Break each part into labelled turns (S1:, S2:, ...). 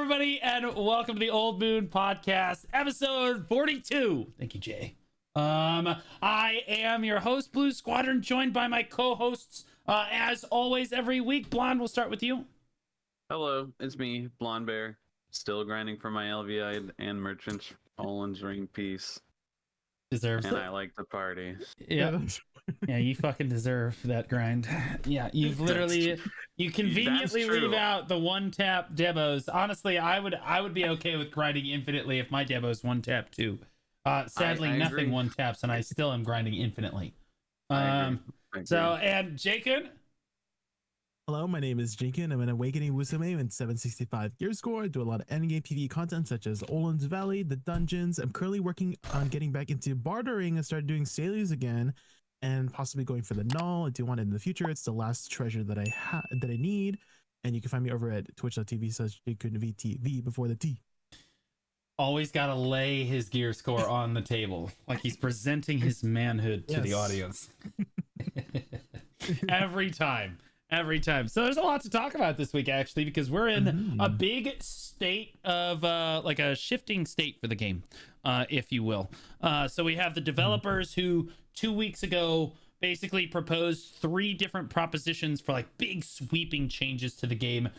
S1: everybody, and welcome to the Old Moon Podcast, episode 42. Thank you, Jay. I am your host, Blue Squadron, joined by my co-hosts, as always, every week. Blonde, we'll start with you.
S2: Hello, it's me, Blonde Bear, still grinding for my LVI and Merchants Poland's Ring Peace.
S1: Deserves
S2: and
S1: it.
S2: I like to party.
S1: Yeah. Yeah, you fucking deserve that grind. Yeah, you've literally, you conveniently leave out the one-tap demos. Honestly, I would be okay with grinding infinitely if my demos one-tap too. Sadly,
S2: I
S1: nothing
S2: agree.
S1: one-taps, and I still am grinding infinitely.
S2: I agree.
S1: So, and Jacob?
S3: Hello, my name is Jinkin. I'm an Awakening Wusume with 765 gear score. I do a lot of endgame PvE content such as Olin's Valley, the dungeons. I'm currently working on getting back into bartering and start doing sales again, and possibly going for the null. I do want it in the future. It's the last treasure that I need. And you can find me over at twitch.tv/JinkinVTV before the T.
S1: Always got to lay his gear score on the table, like he's presenting his manhood to the audience. Every time. So there's a lot to talk about this week, actually, because we're in a big state of like a shifting state for the game, if you will. So we have the developers who 2 weeks ago basically proposed 3 different propositions for like big sweeping changes to the game,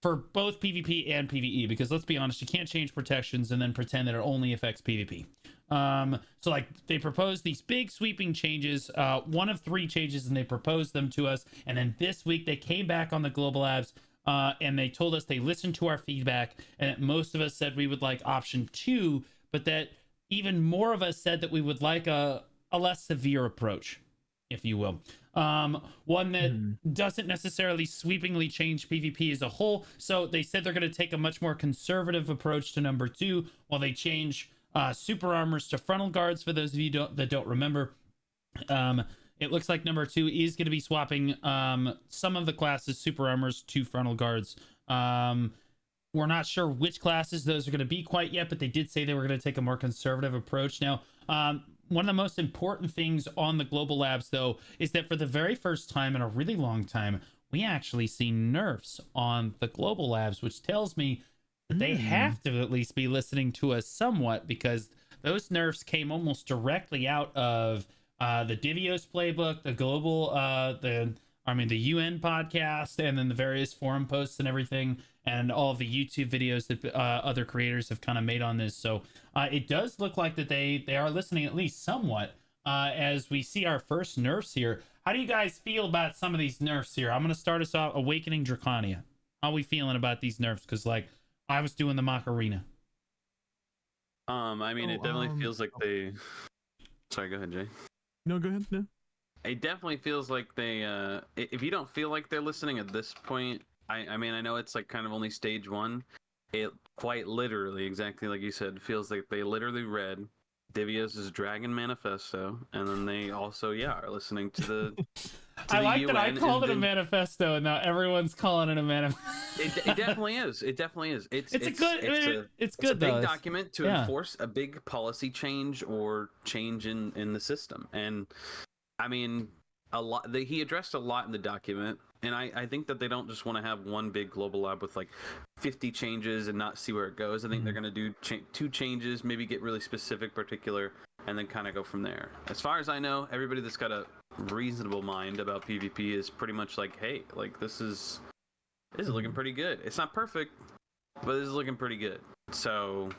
S1: for both PvP and PvE, because let's be honest, you can't change protections and then pretend that it only affects PvP. So like they proposed these big sweeping changes, one of 3 changes, and they proposed them to us. And then this week they came back on the Global Labs, and they told us they listened to our feedback, and that most of us said we would like option 2, but that even more of us said that we would like a less severe approach, if you will. One that doesn't necessarily sweepingly change PvP as a whole. So they said they're going to take a much more conservative approach to number 2, while they change super armors to frontal guards. For those of you that don't remember, it looks like number 2 is going to be swapping some of the classes super armors to frontal guards. We're not sure which classes those are going to be quite yet, but they did say they were going to take a more conservative approach. Now, one of the most important things on the Global Labs, though, is that for the very first time in a really long time, we actually see nerfs on the Global Labs, which tells me that they have to at least be listening to us somewhat, because those nerfs came almost directly out of the Divios playbook, the global, the UN podcast, and then the various forum posts and everything, and all of the YouTube videos that other creators have kind of made on this. So it does look like that they are listening at least somewhat, as we see our first nerfs here. How do you guys feel about some of these nerfs here? I'm going to start us off. Awakening Draconia. How are we feeling about these nerfs? Because like I was doing the Macarena.
S2: I mean, it definitely feels like they... Sorry, go ahead, Jay.
S3: No, go ahead. No.
S2: It definitely feels like they, if you don't feel like they're listening at this point, I mean, I know it's like kind of only stage 1. It quite literally, exactly like you said, feels like they literally read Divios' Dragon Manifesto, and then they also, are listening to the...
S1: I like that I called it a manifesto, and now everyone's calling it a manifesto.
S2: It definitely is. It definitely is. It's good. It's a big document to enforce a big policy change or change in the system. And I mean, he addressed a lot in the document, and I think that they don't just want to have one big global lab with like 50 changes and not see where it goes. I think they're going to do 2 changes, maybe get really specific, particular, and then kind of go from there. As far as I know, everybody that's got a reasonable mind about PvP is pretty much like, hey, like this is looking pretty good. It's not perfect, but this is looking pretty good. So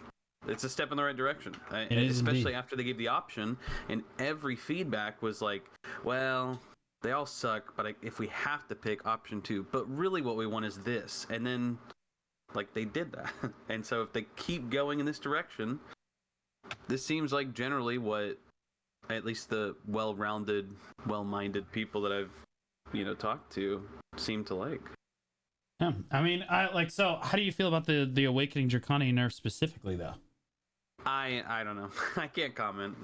S2: it's a step in the right direction. Especially after they gave the option, and every feedback was like, well, they all suck, but if we have to pick option 2, but really what we want is this. And then like they did that. And so if they keep going in this direction, this seems like generally what at least the well-rounded, well-minded people that I've, talked to seem to like.
S1: Yeah, I mean, so how do you feel about the Awakening Draconia nerf specifically, though?
S2: I don't know. I can't comment.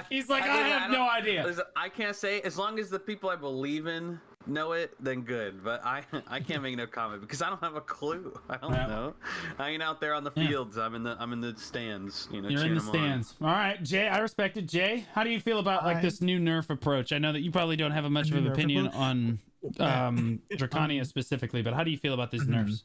S1: He's like, I have no idea.
S2: I can't say. As long as the people I believe in know it, then good. But I can't make no comment because I don't have a clue. I don't know. I ain't out there on the fields. I'm in the stands. You're
S1: in the stands. All right, Jay. I respect it. Jay, how do you feel about like this new nerf approach? I know that you probably don't have much of an opinion on Draconia specifically, but how do you feel about these nerfs?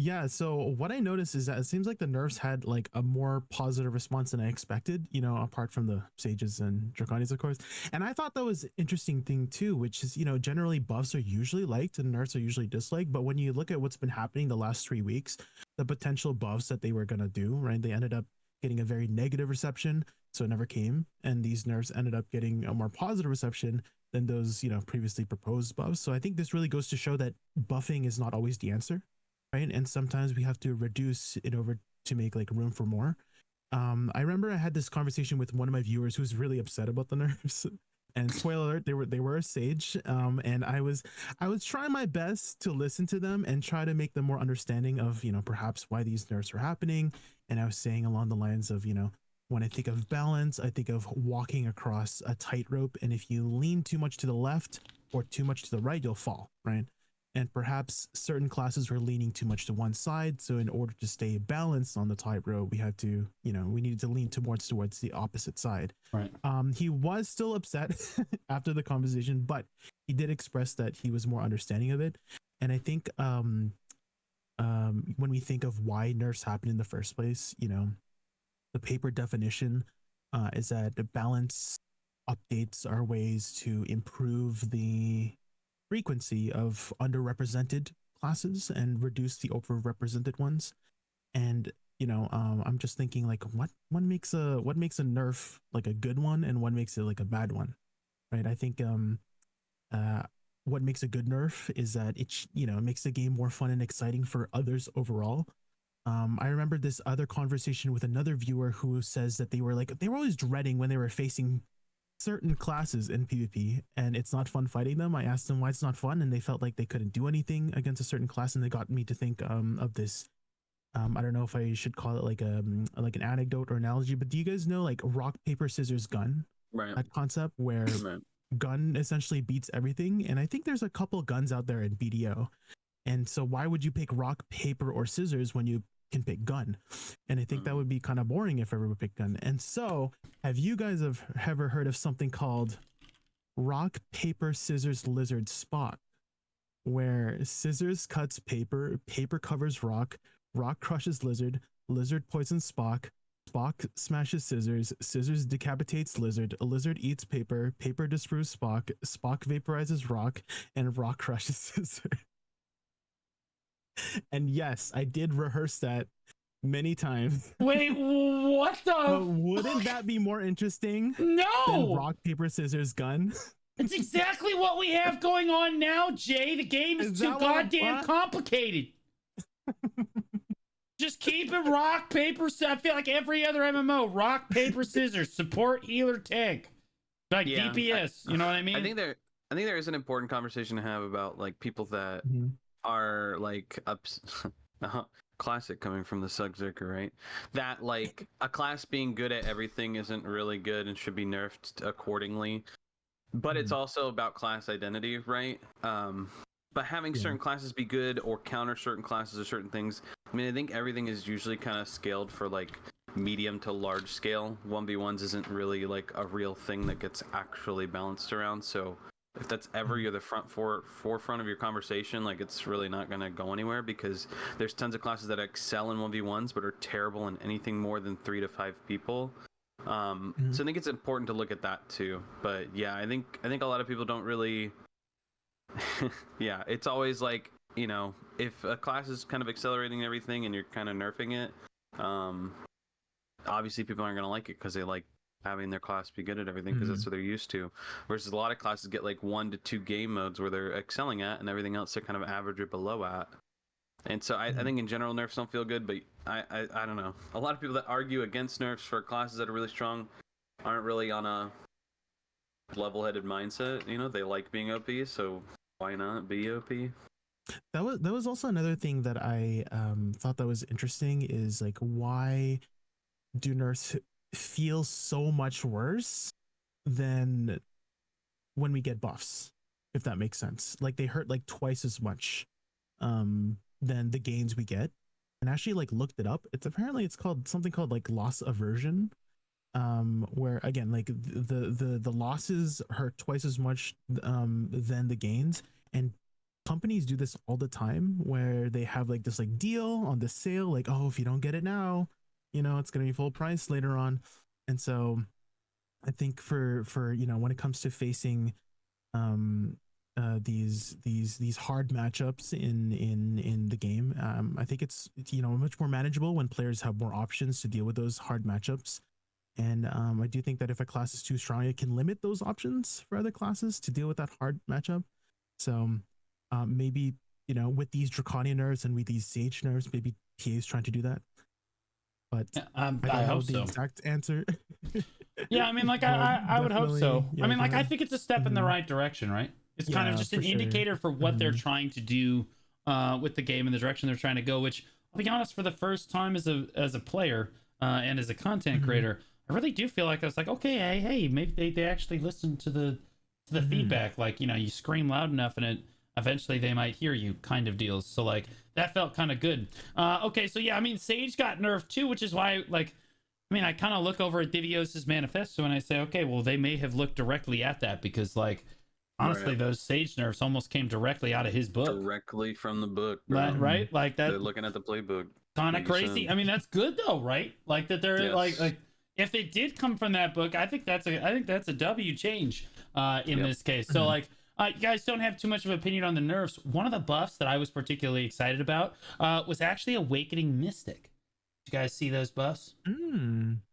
S3: Yeah, so what I noticed is that it seems like the nerfs had like a more positive response than I expected, you know, apart from the sages and draconians, of course. And I thought that was interesting thing too, which is, you know, generally buffs are usually liked and nerfs are usually disliked. But when you look at what's been happening the last 3 weeks, the potential buffs that they were going to do, right, they ended up getting a very negative reception, so it never came. And these nerfs ended up getting a more positive reception than those, you know, previously proposed buffs. So I think this really goes to show that buffing is not always the answer, right? And sometimes we have to reduce it over to make like room for more. I remember I had this conversation with one of my viewers who's really upset about the nerfs. And spoiler alert, they were a sage. And I was trying my best to listen to them and try to make them more understanding of, you know, perhaps why these nerfs were happening. And I was saying along the lines of, you know, when I think of balance, I think of walking across a tightrope, and if you lean too much to the left or too much to the right, you'll fall, right? And perhaps certain classes were leaning too much to one side. So in order to stay balanced on the tightrope, we had to, you know, we needed to lean towards the opposite side.
S1: Right.
S3: He was still upset after the conversation, but he did express that he was more understanding of it. And I think when we think of why nerfs happen in the first place, you know, the paper definition is that the balance updates are ways to improve the frequency of underrepresented classes and reduce the overrepresented ones. And you know, I'm just thinking like, what makes a nerf like a good one, and what makes it like a bad one, right? I think what makes a good nerf is that it you know, makes the game more fun and exciting for others overall. I remember this other conversation with another viewer who says that they were always dreading when they were facing certain classes in PvP and it's not fun fighting them. I asked them why it's not fun, and they felt like they couldn't do anything against a certain class, and they got me to think of this. I don't know if I should call it like an anecdote or analogy, but do you guys know like rock paper scissors gun?
S2: Right.
S3: That concept where right. Gun essentially beats everything, and I think there's a couple guns out there in BDO. And so why would you pick rock, paper, or scissors when you can pick gun? And I think that would be kind of boring if everyone picked gun. And so have you guys ever heard of something called rock, paper, scissors, lizard, Spock, where scissors cuts paper, paper covers rock, rock crushes lizard, lizard poisons Spock, Spock smashes scissors, scissors decapitates lizard, a lizard eats paper, paper destroys Spock, Spock vaporizes rock, and rock crushes scissor. And yes, I did rehearse that many times.
S1: Wait, what the?
S3: Wouldn't that be more interesting?
S1: No!
S3: Than rock, paper, scissors, gun?
S1: It's exactly what we have going on now, Jay. The game is too goddamn complicated. Just keep it rock, paper, I feel like every other MMO. Rock, paper, scissors. Support, healer, tank. Like DPS, you know what I mean?
S2: I think there is an important conversation to have about like people that are like classic coming from the Sugzerker, right? That like a class being good at everything isn't really good and should be nerfed accordingly. But it's also about class identity, right? But having certain classes be good or counter certain classes or certain things, I mean, I think everything is usually kind of scaled for like medium to large scale. 1v1s isn't really like a real thing that gets actually balanced around. So if that's ever you're the forefront of your conversation, like it's really not going to go anywhere, because there's tons of classes that excel in 1v1s but are terrible in anything more than 3 to 5 people. So I think it's important to look at that too. But yeah, I think a lot of people don't really yeah, it's always like, you know, if a class is kind of accelerating everything and you're kind of nerfing it, obviously people aren't going to like it because they like having their class be good at everything because that's what they're used to. Versus a lot of classes get like 1 to 2 game modes where they're excelling at, and everything else they're kind of average or below at. And so I think in general nerfs don't feel good, but I don't know. A lot of people that argue against nerfs for classes that are really strong aren't really on a level-headed mindset. You know, they like being OP, so why not be OP?
S3: That was also another thing that I thought that was interesting, is like, why do nerfs feel so much worse than when we get buffs, if that makes sense? Like they hurt like twice as much than the gains we get. And actually like looked it up. It's called something called like loss aversion, where again like the losses hurt twice as much than the gains, and companies do this all the time, where they have like this like deal on the sale, like, oh, if you don't get it now, it's going to be full price later on. And so I think for when it comes to facing these hard matchups in the game, I think it's much more manageable when players have more options to deal with those hard matchups. And I do think that if a class is too strong, it can limit those options for other classes to deal with that hard matchup. So maybe with these draconian nerfs and with these sage nerfs, maybe TA is trying to do that. But I don't know the exact answer.
S1: Yeah, I mean, like I would hope so. Yeah, I mean, like I think it's a step in the right direction, right? It's kind of just an indicator for what they're trying to do with the game and the direction they're trying to go. Which, I'll be honest, for the first time as a player and as a content creator, I really do feel like I was like, okay, hey, maybe they actually listen to the feedback. Like, you scream loud enough and it eventually they might hear you, kind of deals. So like that felt kind of good. Okay, so yeah, I mean, Sage got nerfed too, which is why I kind of look over at Divios's manifesto and I say, okay, well, they may have looked directly at that because, like, honestly, those Sage nerfs almost came directly out of his book.
S2: Directly from the book,
S1: bro. Right? Like that.
S2: They're looking at the playbook.
S1: Kind of crazy. I mean, that's good though, right? Like that they're like if it did come from that book, I think that's a W change in this case. So like. You guys don't have too much of an opinion on the nerfs. One of the buffs that I was particularly excited about was actually Awakening Mystic. Did you guys see those buffs?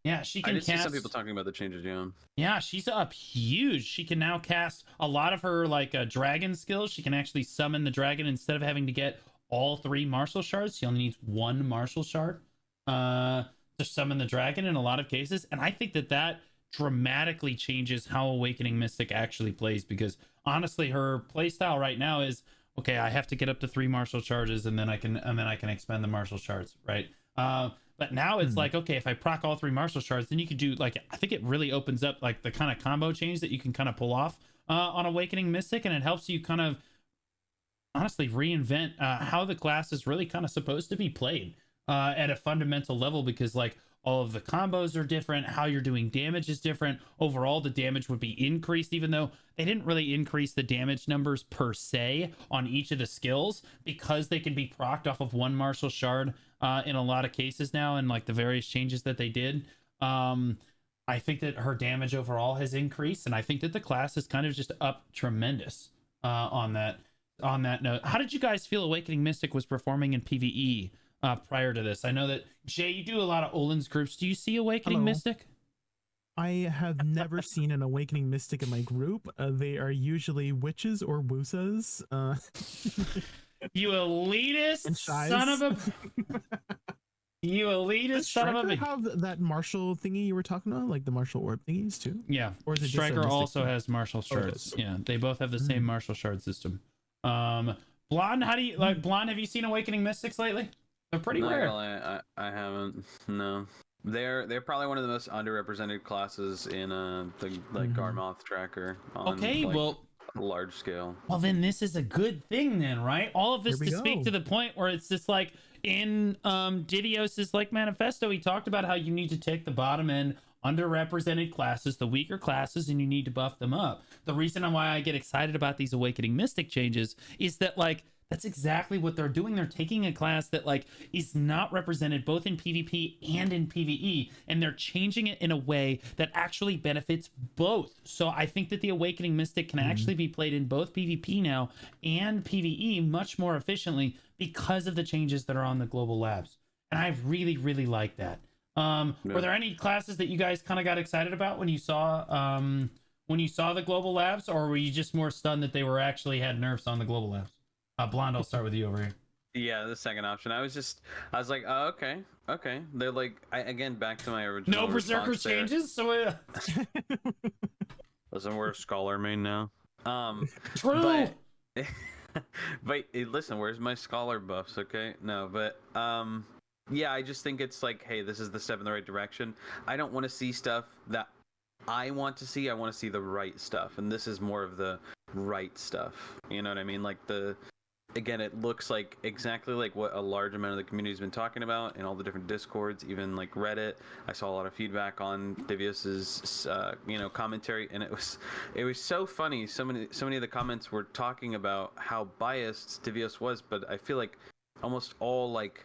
S1: Yeah, she can cast. I did see
S2: some people talking about the changes, yeah.
S1: Yeah, she's up huge. She can now cast a lot of her dragon skills. She can actually summon the dragon instead of having to get all 3 martial shards. She only needs 1 martial shard to summon the dragon in a lot of cases. And I think that dramatically changes how Awakening Mystic actually plays, because honestly her playstyle right now is okay, I have to get up to 3 martial charges and then I can expend the martial shards, right? But now it's like, okay, if I proc all 3 martial shards, then you could do I think it really opens up like the kind of combo change that you can kind of pull off on Awakening Mystic, and it helps you kind of honestly reinvent how the class is really kind of supposed to be played at a fundamental level, because like all of the combos are different. How you're doing damage is different. Overall, the damage would be increased, even though they didn't really increase the damage numbers per se on each of the skills, because they can be procced off of 1 martial shard in a lot of cases now, and like the various changes that they did. I think that her damage overall has increased, and I think that the class is kind of just up tremendous on that note. How did you guys feel Awakening Mystic was performing in PvE prior to this? I know that Jay, you do a lot of Olin's groups. Do you see Awakening Mystic?
S3: I have never seen an Awakening Mystic in my group. They are usually witches or wusas.
S1: You elitist son of a you elitist son of a
S3: have that martial thingy you were talking about, like the martial orb thingies too?
S1: Yeah, or is it Striker also has martial shards. Yeah, they both have the same martial shard system. Blonde, how do you like Blonde? Have you seen Awakening Mystics lately? They're pretty rare.
S2: I haven't. No, they're probably one of the most underrepresented classes in the Garmoth tracker.
S1: Okay, well,
S2: large scale.
S1: Well, then this is a good thing, then, right? All of this to speak to the point where it's just like in Didios's manifesto, he talked about how you need to take the bottom end underrepresented classes, the weaker classes, and you need to buff them up. The reason why I get excited about these Awakening Mystic changes is that that's exactly what they're doing. They're taking a class that is not represented both in PvP and in PvE, and they're changing it in a way that actually benefits both. So I think that the Awakening Mystic can actually be played in both PvP now and PvE much more efficiently because of the changes that are on the global labs. And I really, really like that. Were there any classes that you guys kind of got excited about when you saw the global labs, or were you just more stunned that they were actually had nerfs on the global labs? Blonde, I'll start with you over here.
S2: Yeah, the second option. I was like, oh, okay. They're again, back to my original.
S1: No berserker changes, so
S2: listen, we're a scholar main now.
S1: True.
S2: But listen, where's my scholar buffs? Okay, no, but yeah, I just think it's hey, this is the step in the right direction. I don't want to see stuff that I want to see. I want to see the right stuff, and this is more of the right stuff. You know what I mean? again, it looks like exactly like what a large amount of the community's been talking about in all the different discords, even like Reddit. I saw a lot of feedback on Divious's commentary, and it was so funny. So many of the comments were talking about how biased Divios was, but I feel like almost all, like,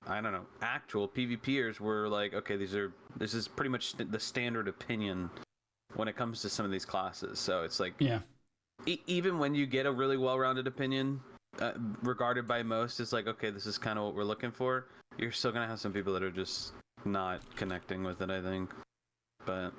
S2: I don't know, actual PvPers were like, okay, this is pretty much the standard opinion when it comes to some of these classes. So it's like,
S1: yeah,
S2: even when you get a really well-rounded opinion regarded by most, it's like, okay, this is kind of what we're looking for. You're still gonna have some people that are just not connecting with it, I think. But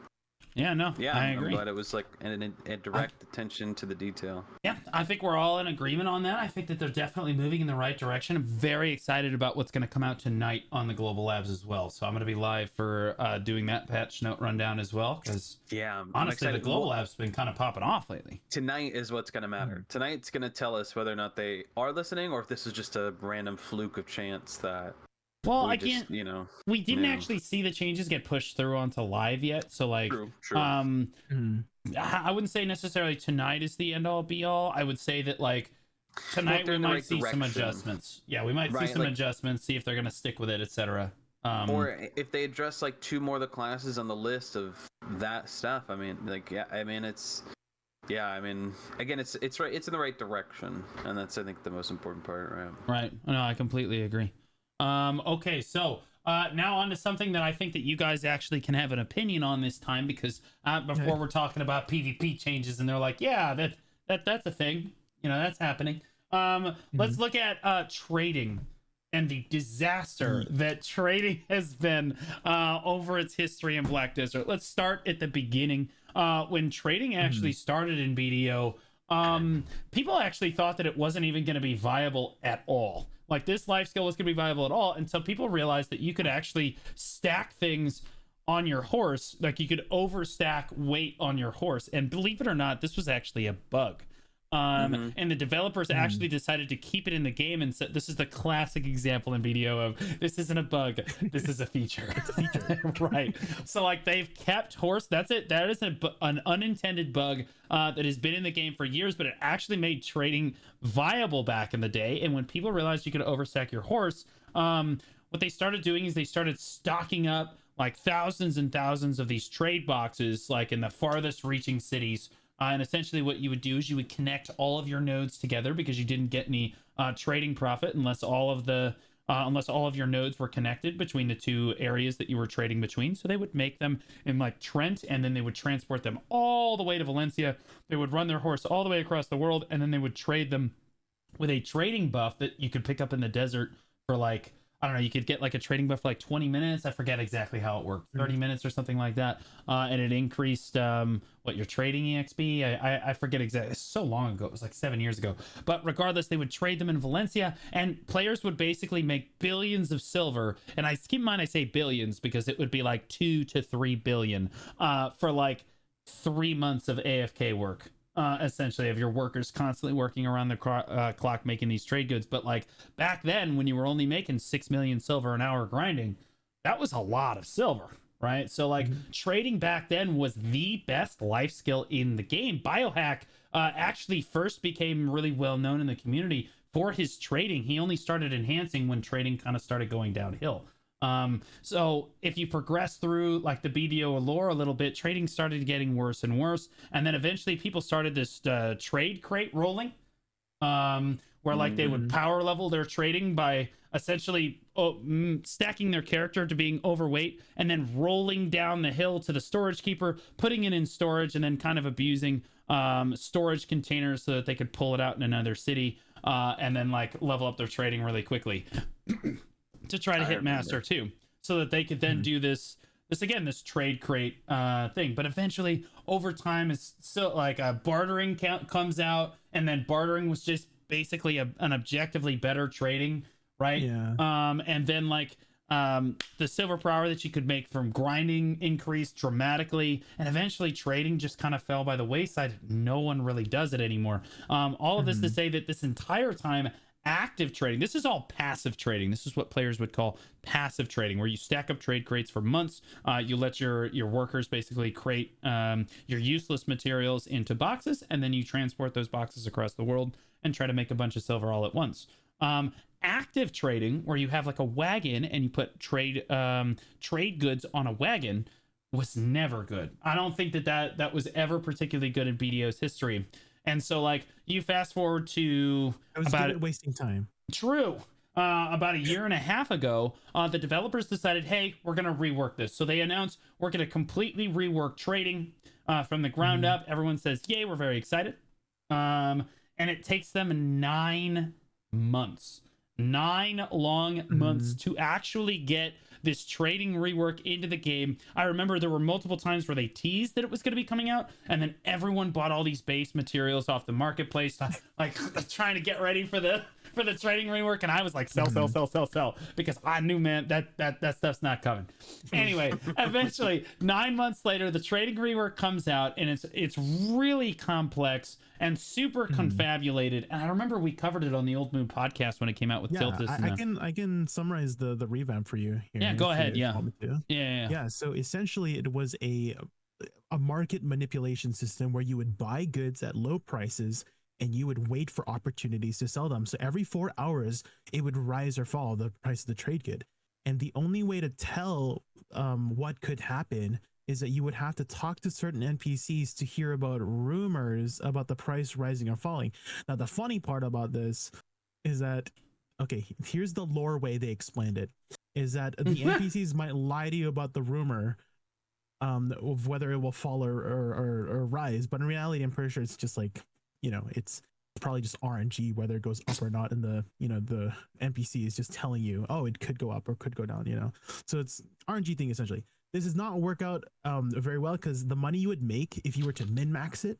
S1: yeah, no,
S2: yeah,
S1: I agree.
S2: I'm glad it was like a direct attention to the detail.
S1: Yeah, I think we're all in agreement on that. I think that they're definitely moving in the right direction. I'm very excited about what's going to come out tonight on the Global Labs as well. So I'm going to be live for doing that patch note rundown as well. Because
S2: yeah,
S1: honestly, the Global Labs been kind of popping off lately.
S2: Tonight is what's going to matter. Tonight's going to tell us whether or not they are listening, or if this is just a random fluke of chance that.
S1: Well, we didn't actually see the changes get pushed through onto live yet, so like,
S2: true.
S1: I wouldn't say necessarily tonight is the end all be all. I would say that like tonight we might see some adjustments. Yeah, we might see some adjustments, see if they're gonna stick with it, etc.
S2: Or if they address like 2 more of the classes on the list of that stuff. I mean, like, yeah, I mean, it's. Yeah, I mean, again, it's right. It's in the right direction, and that's, I think, the most important part, right?
S1: Right. No, I completely agree. Okay, so now on to something that I think that you guys actually can have an opinion on this time, because before we're talking about PvP changes, and they're like, yeah, that's a thing, that's happening. Let's look at trading and the disaster that trading has been over its history in Black Desert. Let's start at the beginning. When trading actually started in BDO, people actually thought that it wasn't even going to be viable at all. Like, this life skill was going to be viable at all until people realized that you could actually stack things on your horse. Like, you could overstack weight on your horse. And believe it or not, this was actually a bug. And the developers actually decided to keep it in the game, and said, this is the classic example in BDO of, this isn't a bug, this is a feature. It's a feature. Right. So like, they've kept horse. That's it. That is an unintended bug that has been in the game for years, but it actually made trading viable back in the day. And when people realized you could overstack your horse, what they started doing is they started stocking up like thousands and thousands of these trade boxes, like in the farthest reaching cities. And essentially what you would do is you would connect all of your nodes together, because you didn't get any trading profit unless all of your nodes were connected between the 2 areas that you were trading between. So they would make them in like Trent, and then they would transport them all the way to Valencia. They would run their horse all the way across the world, and then they would trade them with a trading buff that you could pick up in the desert for like, I don't know, you could get like a trading buff for like 20 minutes. I forget exactly how it worked, 30 minutes or something like that. And it increased your trading EXP. I forget exactly. It's so long ago. It was like 7 years ago. But regardless, they would trade them in Valencia, and players would basically make billions of silver. And I keep in mind, I say billions because it would be like 2 to 3 billion for like 3 months of AFK work. Essentially, of your workers constantly working around the clock making these trade goods. But like back then, when you were only making 6 million silver an hour grinding, that was a lot of silver, right? So like trading back then was the best life skill in the game. Biohack actually first became really well known in the community for his trading. He only started enhancing when trading kind of started going downhill. So if you progress through like the BDO lore a little bit, trading started getting worse and worse, and then eventually people started this trade crate rolling, where like they would power level their trading by essentially stacking their character to being overweight, and then rolling down the hill to the storage keeper, putting it in storage, and then kind of abusing storage containers so that they could pull it out in another city, and then like level up their trading really quickly. To try to hit master too, so that they could then do this trade crate thing. But eventually over time, is so like bartering comes out, and then bartering was just basically an objectively better trading, right? And then like the silver per hour that you could make from grinding increased dramatically, and eventually trading just kind of fell by the wayside. No one really does it anymore. All of this to say that this entire time, active trading. This is all passive trading. This is what players would call passive trading, where you stack up trade crates for months. You let your workers basically crate your useless materials into boxes, and then you transport those boxes across the world and try to make a bunch of silver all at once. Active trading, where you have like a wagon and you put trade goods on a wagon, was never good. I don't think that was ever particularly good in BDO's history. And so, like, you fast forward to
S3: about wasting time.
S1: True. About a year and a half ago, the developers decided, hey, we're going to rework this. So they announced we're going to completely rework trading from the ground up. Everyone says, yay, we're very excited. And it takes them 9 months. 9 long months to actually get this trading rework into the game. I remember there were multiple times where they teased that it was going to be coming out, and then everyone bought all these base materials off the marketplace, like trying to get ready for the trading rework. And I was like, sell, because I knew, man, that stuff's not coming. Anyway, eventually 9 months later, the trading rework comes out, and it's really complex and super confabulated. And I remember we covered it on the Old Moon podcast when it came out with Tiltus.
S3: I can summarize the revamp for you here.
S1: Yeah, go ahead. Yeah.
S3: So essentially, it was a market manipulation system where you would buy goods at low prices and you would wait for opportunities to sell them. So every 4 hours, it would rise or fall, the price of the trade good. And the only way to tell what could happen is that you would have to talk to certain NPCs to hear about rumors about the price rising or falling. Now, the funny part about this is that, okay, here's the lore way they explained it, is that the NPCs might lie to you about the rumor of whether it will fall or rise. But in reality, I'm pretty sure it's just like, it's probably just RNG, whether it goes up or not. And the NPC is just telling you, oh, it could go up or could go down, So it's RNG thing, essentially. This does not work out very well, because the money you would make if you were to min-max it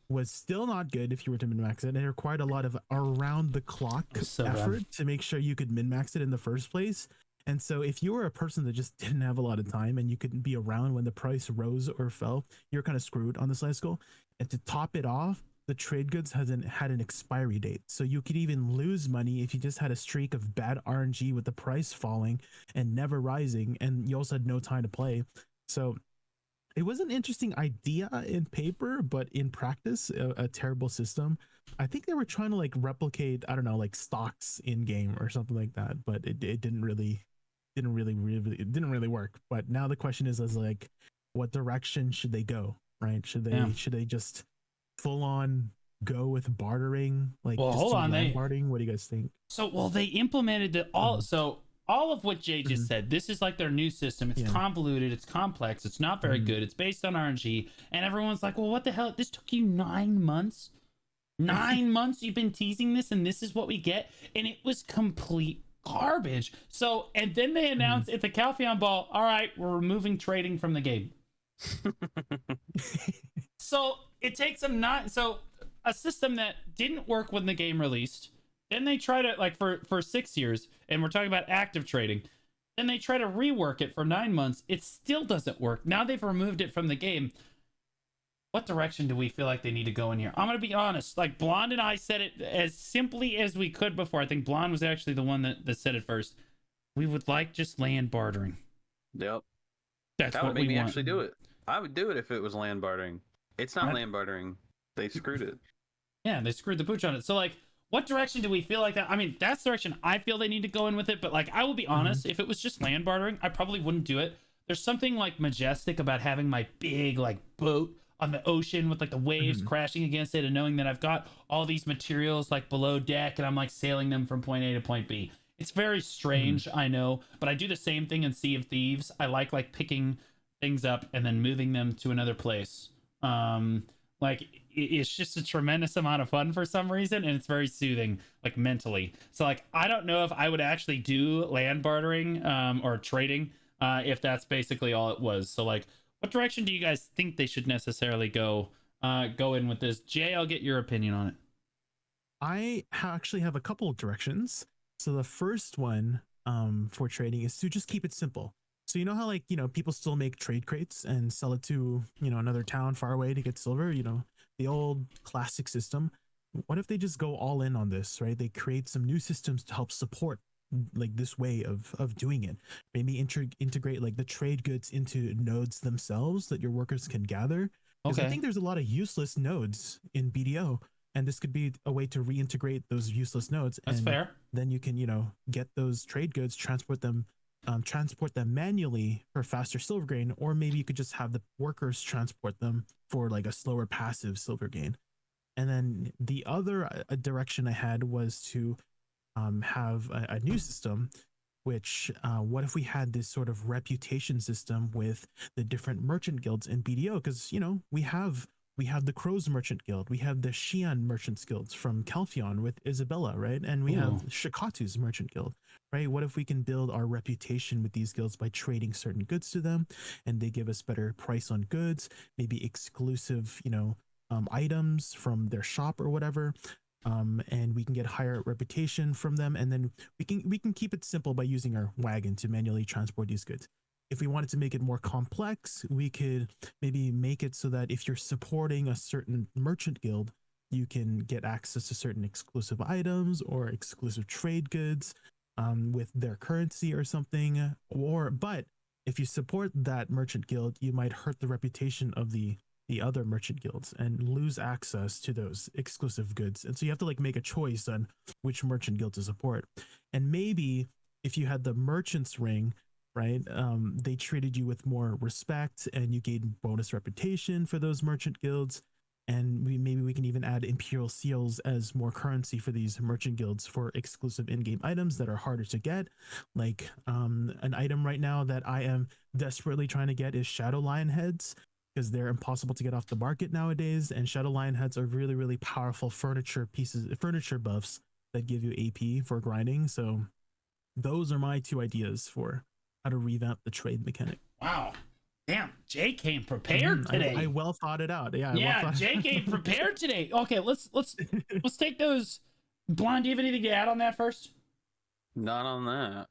S3: was still not good if you were to min-max it. And it required a lot of around-the-clock effort to make sure you could min-max it in the first place. And so if you were a person that just didn't have a lot of time and you couldn't be around when the price rose or fell, you're kind of screwed on this cycle. And to top it off, the trade goods had an expiry date. So you could even lose money if you just had a streak of bad RNG with the price falling and never rising, and you also had no time to play. So it was an interesting idea in paper, but in practice, a terrible system. I think they were trying to like replicate, I don't know, like stocks in game or something like that, but it didn't really work. But now the question is like, what direction should they go? Right? Should they just full on go with bartering? Like, well, hold on, bartering. What do you guys think?
S1: So, they implemented so all of what Jay just said. This is like their new system. It's convoluted, it's complex, it's not very good, it's based on RNG, and everyone's like, well, what the hell? This took you 9 months. 9 months you've been teasing this, and this is what we get. And it was complete garbage. So, and then they announced at the Calpheon Ball, all right, we're removing trading from the game. So it takes them a system that didn't work when the game released. Then they try to, like, for 6 years, and we're talking about active trading. Then they try to rework it for 9 months. It still doesn't work. Now they've removed it from the game. What direction do we feel like they need to go in here? I'm going to be honest. Like, Blonde and I said it as simply as we could before. I think Blonde was actually the one that said it first. We would like just land bartering.
S2: Yep.
S1: That's
S2: that
S1: what
S2: would make
S1: we
S2: me
S1: want.
S2: actually do it. I would do it if it was land bartering. It's not land bartering. They screwed it.
S1: Yeah, they screwed the pooch on it. So, like, what direction do we feel like that? I mean, that's the direction I feel they need to go in with it. But, like, I will be honest. If it was just land bartering, I probably wouldn't do it. There's something, like, majestic about having my big, like, boat on the ocean with, like, the waves crashing against it, and knowing that I've got all these materials, like, below deck, and I'm, like, sailing them from point A to point B. It's very strange, I know, but I do the same thing in Sea of Thieves. I like picking things up and then moving them to another place. Like, it's just a tremendous amount of fun for some reason, and it's very soothing, like, mentally. So, like, I don't know if I would actually do land bartering or trading if that's basically all it was. So, like, what direction do you guys think they should necessarily go in with this? Jay, I'll get your opinion on it.
S3: I actually have a couple of directions. So the first one for trading is to just keep it simple. So you know how, like, people still make trade crates and sell it to, another town far away to get silver, the old classic system. what if they just go all in on this, right? They create some new systems to help support like this way of doing it. Maybe integrate like the trade goods into nodes themselves that your workers can gather. Because I think there's a lot of useless nodes in BDO, and this could be a way to reintegrate those useless nodes.
S1: That's
S3: and
S1: fair.
S3: Then you can, get those trade goods, transport them manually for faster silver gain, or maybe you could just have the workers transport them for like a slower passive silver gain. And then the other direction I had was to have a new system, which what if we had this sort of reputation system with the different merchant guilds in BDO? Because we have the Crows Merchant Guild, we have the Xi'an Merchants Guilds from Calphion with Isabella, right? And we have Shikatu's Merchant Guild, right? What if we can build our reputation with these guilds by trading certain goods to them, and they give us better price on goods, maybe exclusive, items from their shop or whatever, and we can get higher reputation from them, and then we can keep it simple by using our wagon to manually transport these goods. If we wanted to make it more complex, we could maybe make it so that if you're supporting a certain merchant guild, you can get access to certain exclusive items or exclusive trade goods with their currency or something. But if you support that merchant guild, you might hurt the reputation of the other merchant guilds and lose access to those exclusive goods. And so you have to like make a choice on which merchant guild to support. And maybe if you had the merchant's ring, right, they treated you with more respect and you gained bonus reputation for those merchant guilds. And maybe we can even add imperial seals as more currency for these merchant guilds for exclusive in-game items that are harder to get. Like an item right now that I am desperately trying to get is Shadow Lion heads, because they're impossible to get off the market nowadays. And Shadow Lion heads are really, really powerful furniture buffs that give you AP for grinding. So those are my two ideas for how to revamp the trade mechanic.
S1: Wow. Damn, Jay came prepared today.
S3: I well thought it out.
S1: Yeah, Jay came prepared today. Okay, let's take those. Blonde, do you have anything to add on that first?
S2: Not on that.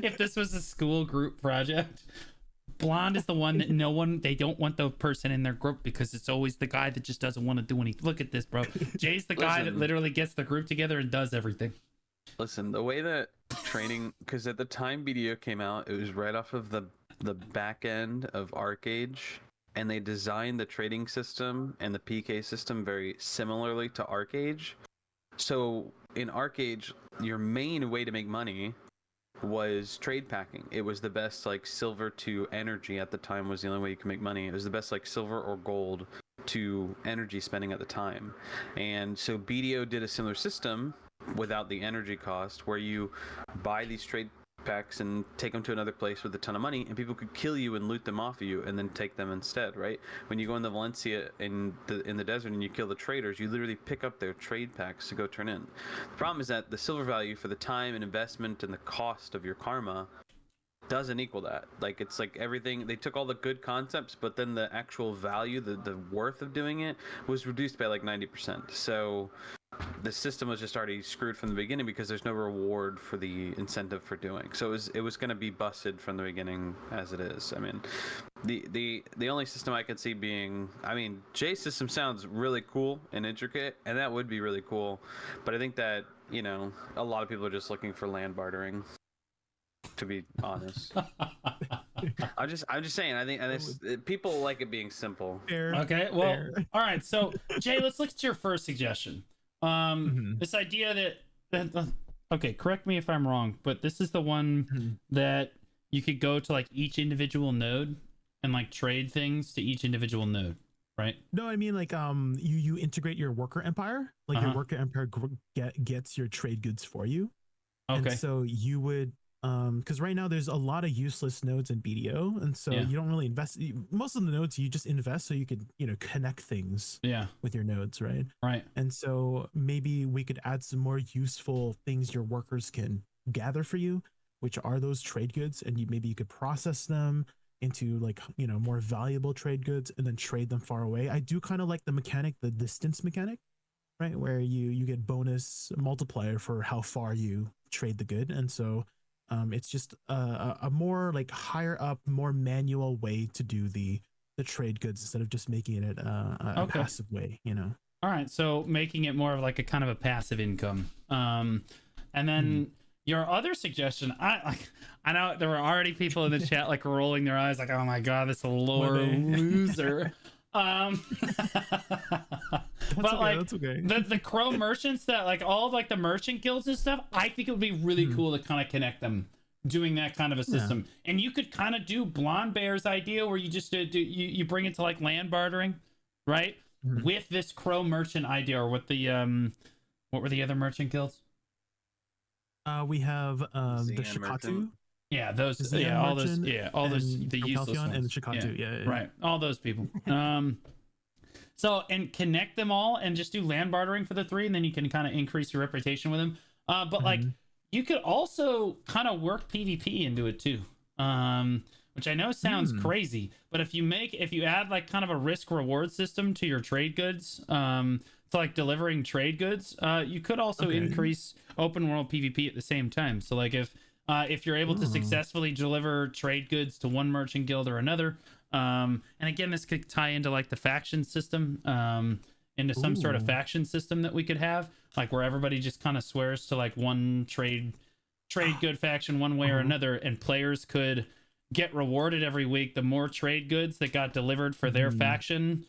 S1: If this was a school group project, Blonde is the one that they don't want the person in their group because it's always the guy that just doesn't want to do anything. Look at this, bro. Jay's the guy that literally gets the group together and does everything.
S2: Listen, the way that training, because at the time BDO came out, it was right off of the back end of ArcAge, and they designed the trading system and the PK system very similarly to ArcAge. So in ArcAge, your main way to make money was trade packing. It was the best like silver to energy at the time was the only way you could make money. It was the best like silver or gold to energy spending at the time. And so BDO did a similar system without the energy cost, where you buy these trade packs and take them to another place with a ton of money, and people could kill you and loot them off of you and then take them instead, right? When you go into Valencia in the desert and you kill the traders, you literally pick up their trade packs to go turn in. The problem is that the silver value for the time and investment and the cost of your karma doesn't equal that. Like, it's like everything, they took all the good concepts, but then the actual value, the worth of doing it was reduced by like 90%. So the system was just already screwed from the beginning because there's no reward for the incentive for doing. So it was going to be busted from the beginning as it is. I mean, the only system I could see being, I mean, Jay's system sounds really cool and intricate, and that would be really cool. But I think that, a lot of people are just looking for land bartering, to be honest. I'm just saying, I think people like it being simple.
S3: Fair,
S1: okay, well, fair. All right, so Jay, let's look at your first suggestion. This idea that okay, correct me if I'm wrong, but this is the one that you could go to like each individual node and like trade things to each individual node, right?
S3: No, I mean like you integrate your worker empire, like your worker empire gets your trade goods for you.
S1: Okay.
S3: And so you would because right now there's a lot of useless nodes in BDO, and so you don't really invest. Most of the nodes you just invest so you could connect things with your nodes, right? And so maybe we could add some more useful things your workers can gather for you, which are those trade goods, and maybe you could process them into like more valuable trade goods and then trade them far away. I do kind of like the mechanic, the distance mechanic, right, where you get bonus multiplier for how far you trade the good. And so it's just a more like higher up, more manual way to do the the trade goods instead of just making it a passive way, you know.
S1: All right, so making it more of like a kind of a passive income. And then your other suggestion, I know there were already people in the chat like rolling their eyes, like, oh my god, this lore loser. But
S3: that's okay.
S1: the crow merchants that like all of like the merchant guilds and stuff, I think it would be really cool to kind of connect them doing that kind of a system. And you could kind of do Blonde Bear's idea where you just you bring it to like land bartering, right? With this crow merchant idea, or with the what were the other merchant guilds?
S3: We have the Shikatu.
S1: Yeah, those all those the useless ones.
S3: And the Shikatu, yeah.
S1: Right, all those people. So, and connect them all and just do land bartering for the 3, and then you can kind of increase your reputation with them. But like you could also kind of work PvP into it too. Which I know sounds crazy, but if you add like kind of a risk reward system to your trade goods, to like delivering trade goods, you could also increase open world PvP at the same time. So like if you're able to successfully deliver trade goods to one merchant guild or another, and again, this could tie into like the faction system, into some sort of faction system that we could have, like where everybody just kind of swears to like one trade good faction one way or another, and players could get rewarded every week the more trade goods that got delivered for their faction.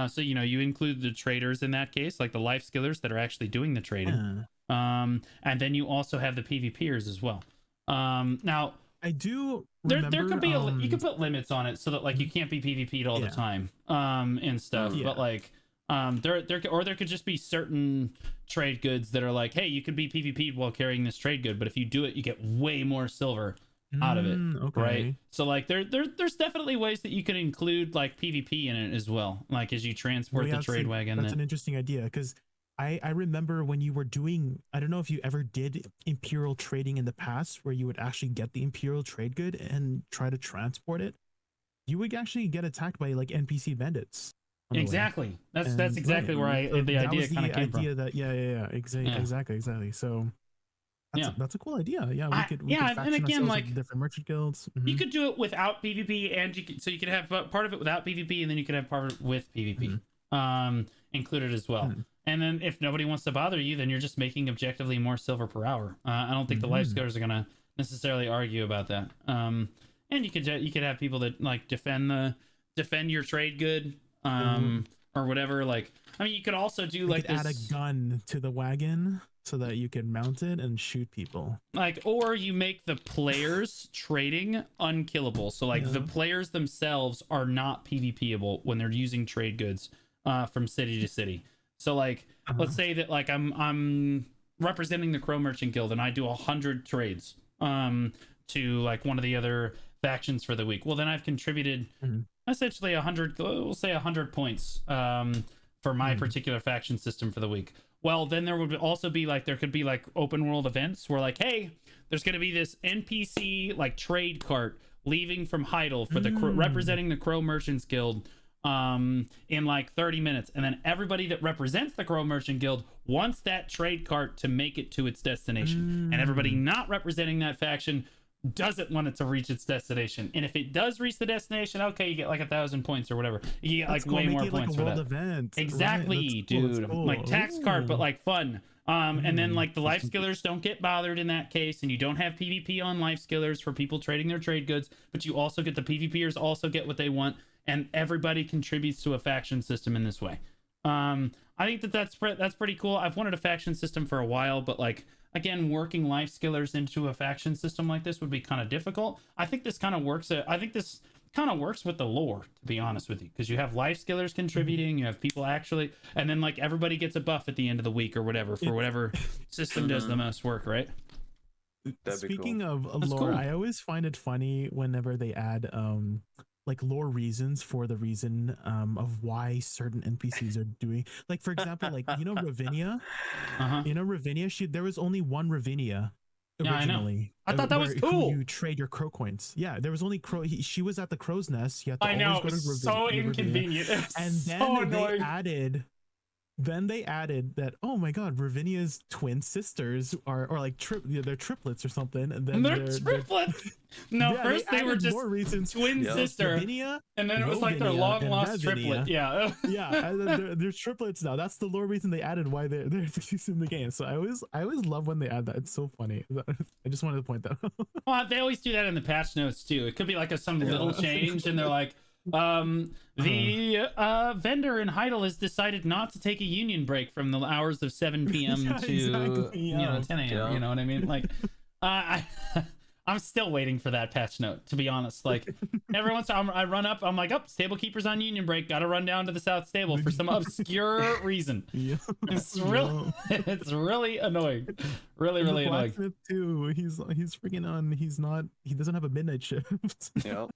S1: So you know, you include the traders in that case, like the life skillers that are actually doing the trading. And then you also have the PvPers as well. Now
S3: I do remember,
S1: there could be you could put limits on it so that like you can't be PvP'd all the time and stuff. But like there could just be certain trade goods that are like, hey, you could be PvP'd while carrying this trade good, but if you do it, you get way more silver out of it, right? So like there's definitely ways that you can include like PvP in it as well, like as you transport the trade wagon.
S3: That's an interesting idea, because I remember when you were doing, I don't know if you ever did Imperial trading in the past, where you would actually get the Imperial trade good and try to transport it. You would actually get attacked by like NPC bandits.
S1: Exactly. That's exactly where the idea kind of came from.
S3: Exactly. So that's a cool idea. Yeah, we could
S1: and again, like
S3: different merchant guilds.
S1: You could do it without PvP, and you could have part of it without PvP, and then you could have part of it with PvP included as well. And then if nobody wants to bother you, then you're just making objectively more silver per hour. I don't think the life skillers are gonna necessarily argue about that. And you could have people that like defend your trade good, or whatever. Like, I mean, you could also do like
S3: add a gun to the wagon so that you can mount it and shoot people.
S1: Like, or you make the players trading unkillable. So like the players themselves are not PvPable when they're using trade goods from city to city. So like, let's say that like I'm representing the Crow Merchant Guild and I do 100 trades to like one of the other factions for the week. Well, then I've contributed essentially 100, we'll say 100 points for my particular faction system for the week. Well, then there would also be like, there could be like open world events where like, hey, there's going to be this NPC like trade cart leaving from Heidel for the representing the Crow Merchants Guild in like 30 minutes, and then everybody that represents the Crow Merchant Guild wants that trade cart to make it to its destination, and everybody not representing that faction doesn't want it to reach its destination. And if it does reach the destination, okay, you get like 1,000 points or whatever. You get like way more points for that.
S3: Event.
S1: Exactly, right. Dude. Cool. Like tax cart, but like fun. And then like the life skillers don't get bothered in that case, and you don't have PvP on life skillers for people trading their trade goods, but you also get the PvPers also get what they want, and everybody contributes to a faction system in this way. I think that's pretty cool. I've wanted a faction system for a while, but like, again, working life skillers into a faction system like this would be kind of difficult. I think this kind of works. I think this kind of works with the lore, to be honest with you, because you have life skillers contributing, you have people actually, and then like everybody gets a buff at the end of the week or whatever for whatever system does the most work, right?
S3: Speaking of lore, I always find it funny whenever they add like lore reasons for the reason of why certain NPCs are doing, like, for example, like, you know, Ravinia, there was only one Ravinia originally.
S1: I thought that was cool.
S3: You trade your crow coins. Yeah, there was only crow. She was at the crow's nest. You had to
S1: I know, it was so inconvenient.
S3: And then they added then they added that, oh my god, Ravinia's twin sisters are, or like they're triplets or something. And then
S1: they're triplets. No, yeah, first they were just twin sister, Ravinia, and then it was like their long lost triplet. Yeah,
S3: yeah, they're triplets now. That's the lore reason they added why they're in the game. So I always love when they add that. It's so funny. I just wanted to point that out.
S1: Well, they always do that in the patch notes too. It could be like some little change, and they're like, the vendor in Heidel has decided not to take a union break from the hours of 7 p.m.
S3: Yeah,
S1: to
S3: exactly, yeah.
S1: 10 a.m. Yeah. You know what I mean? Like, I'm still waiting for that patch note, to be honest. Like, every once in a while I run up, I'm like, oh, stable keeper's on union break, gotta run down to the south stable for some obscure reason. Yeah. It's really annoying. Really annoying.
S3: Blacksmith too. He's freaking on. He doesn't have a midnight shift.
S2: Yeah.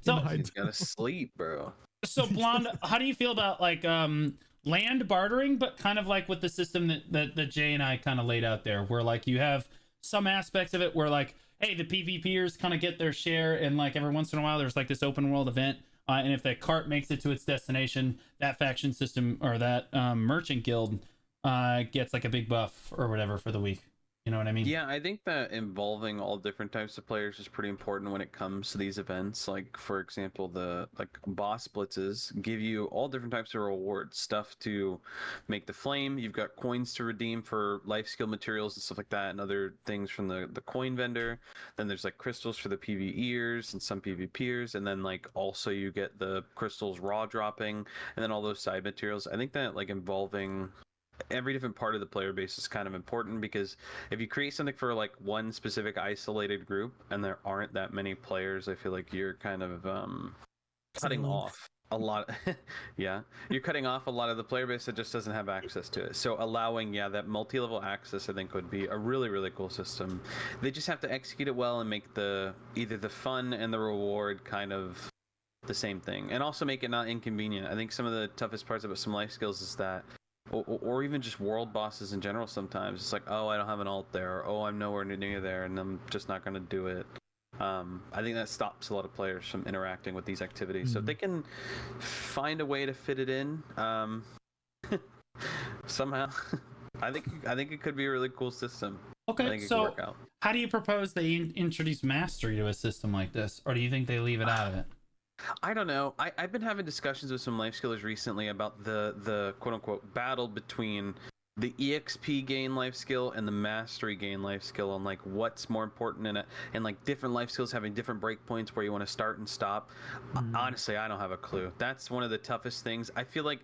S2: So he's gotta sleep, bro.
S1: So Blonde, how do you feel about like land bartering, but kind of like with the system that Jay and I kind of laid out there, where like you have some aspects of it where like, hey, the PvPers kind of get their share, and like every once in a while there's like this open world event, and if the cart makes it to its destination, that faction system or that merchant guild gets like a big buff or whatever for the week. You know what I mean?
S2: Yeah, I think that involving all different types of players is pretty important when it comes to these events. Like, for example, the boss blitzes give you all different types of rewards, stuff to make the flame. You've got coins to redeem for life skill materials and stuff like that, and other things from the coin vendor. Then there's like crystals for the PvEers and some PvPers, and then like also you get the crystals raw dropping, and then all those side materials. I think that like involving every different part of the player base is kind of important, because if you create something for like one specific isolated group and there aren't that many players, I feel like you're kind of cutting off a lot. Yeah, you're cutting off a lot of the player base that just doesn't have access to it. So allowing that multi-level access, I think, would be a really, really cool system. They just have to execute it well and make either the fun and the reward kind of the same thing, and also make it not inconvenient. I think some of the toughest parts about some life skills is that, or even just world bosses in general, sometimes it's like, oh, I don't have an ult there, or, oh, I'm nowhere near there, and I'm just not going to do it. I think that stops a lot of players from interacting with these activities. So if they can find a way to fit it in somehow, I think it could be a really cool system.
S1: Okay, so how do you propose they introduce mastery to a system like this, or do you think they leave it out of it?
S2: I don't know. I've been having discussions with some life skillers recently about the quote-unquote battle between the EXP gain life skill and the mastery gain life skill, and like what's more important in it, and like different life skills having different breakpoints where you want to start and stop. Honestly, I don't have a clue. That's one of the toughest things. I feel like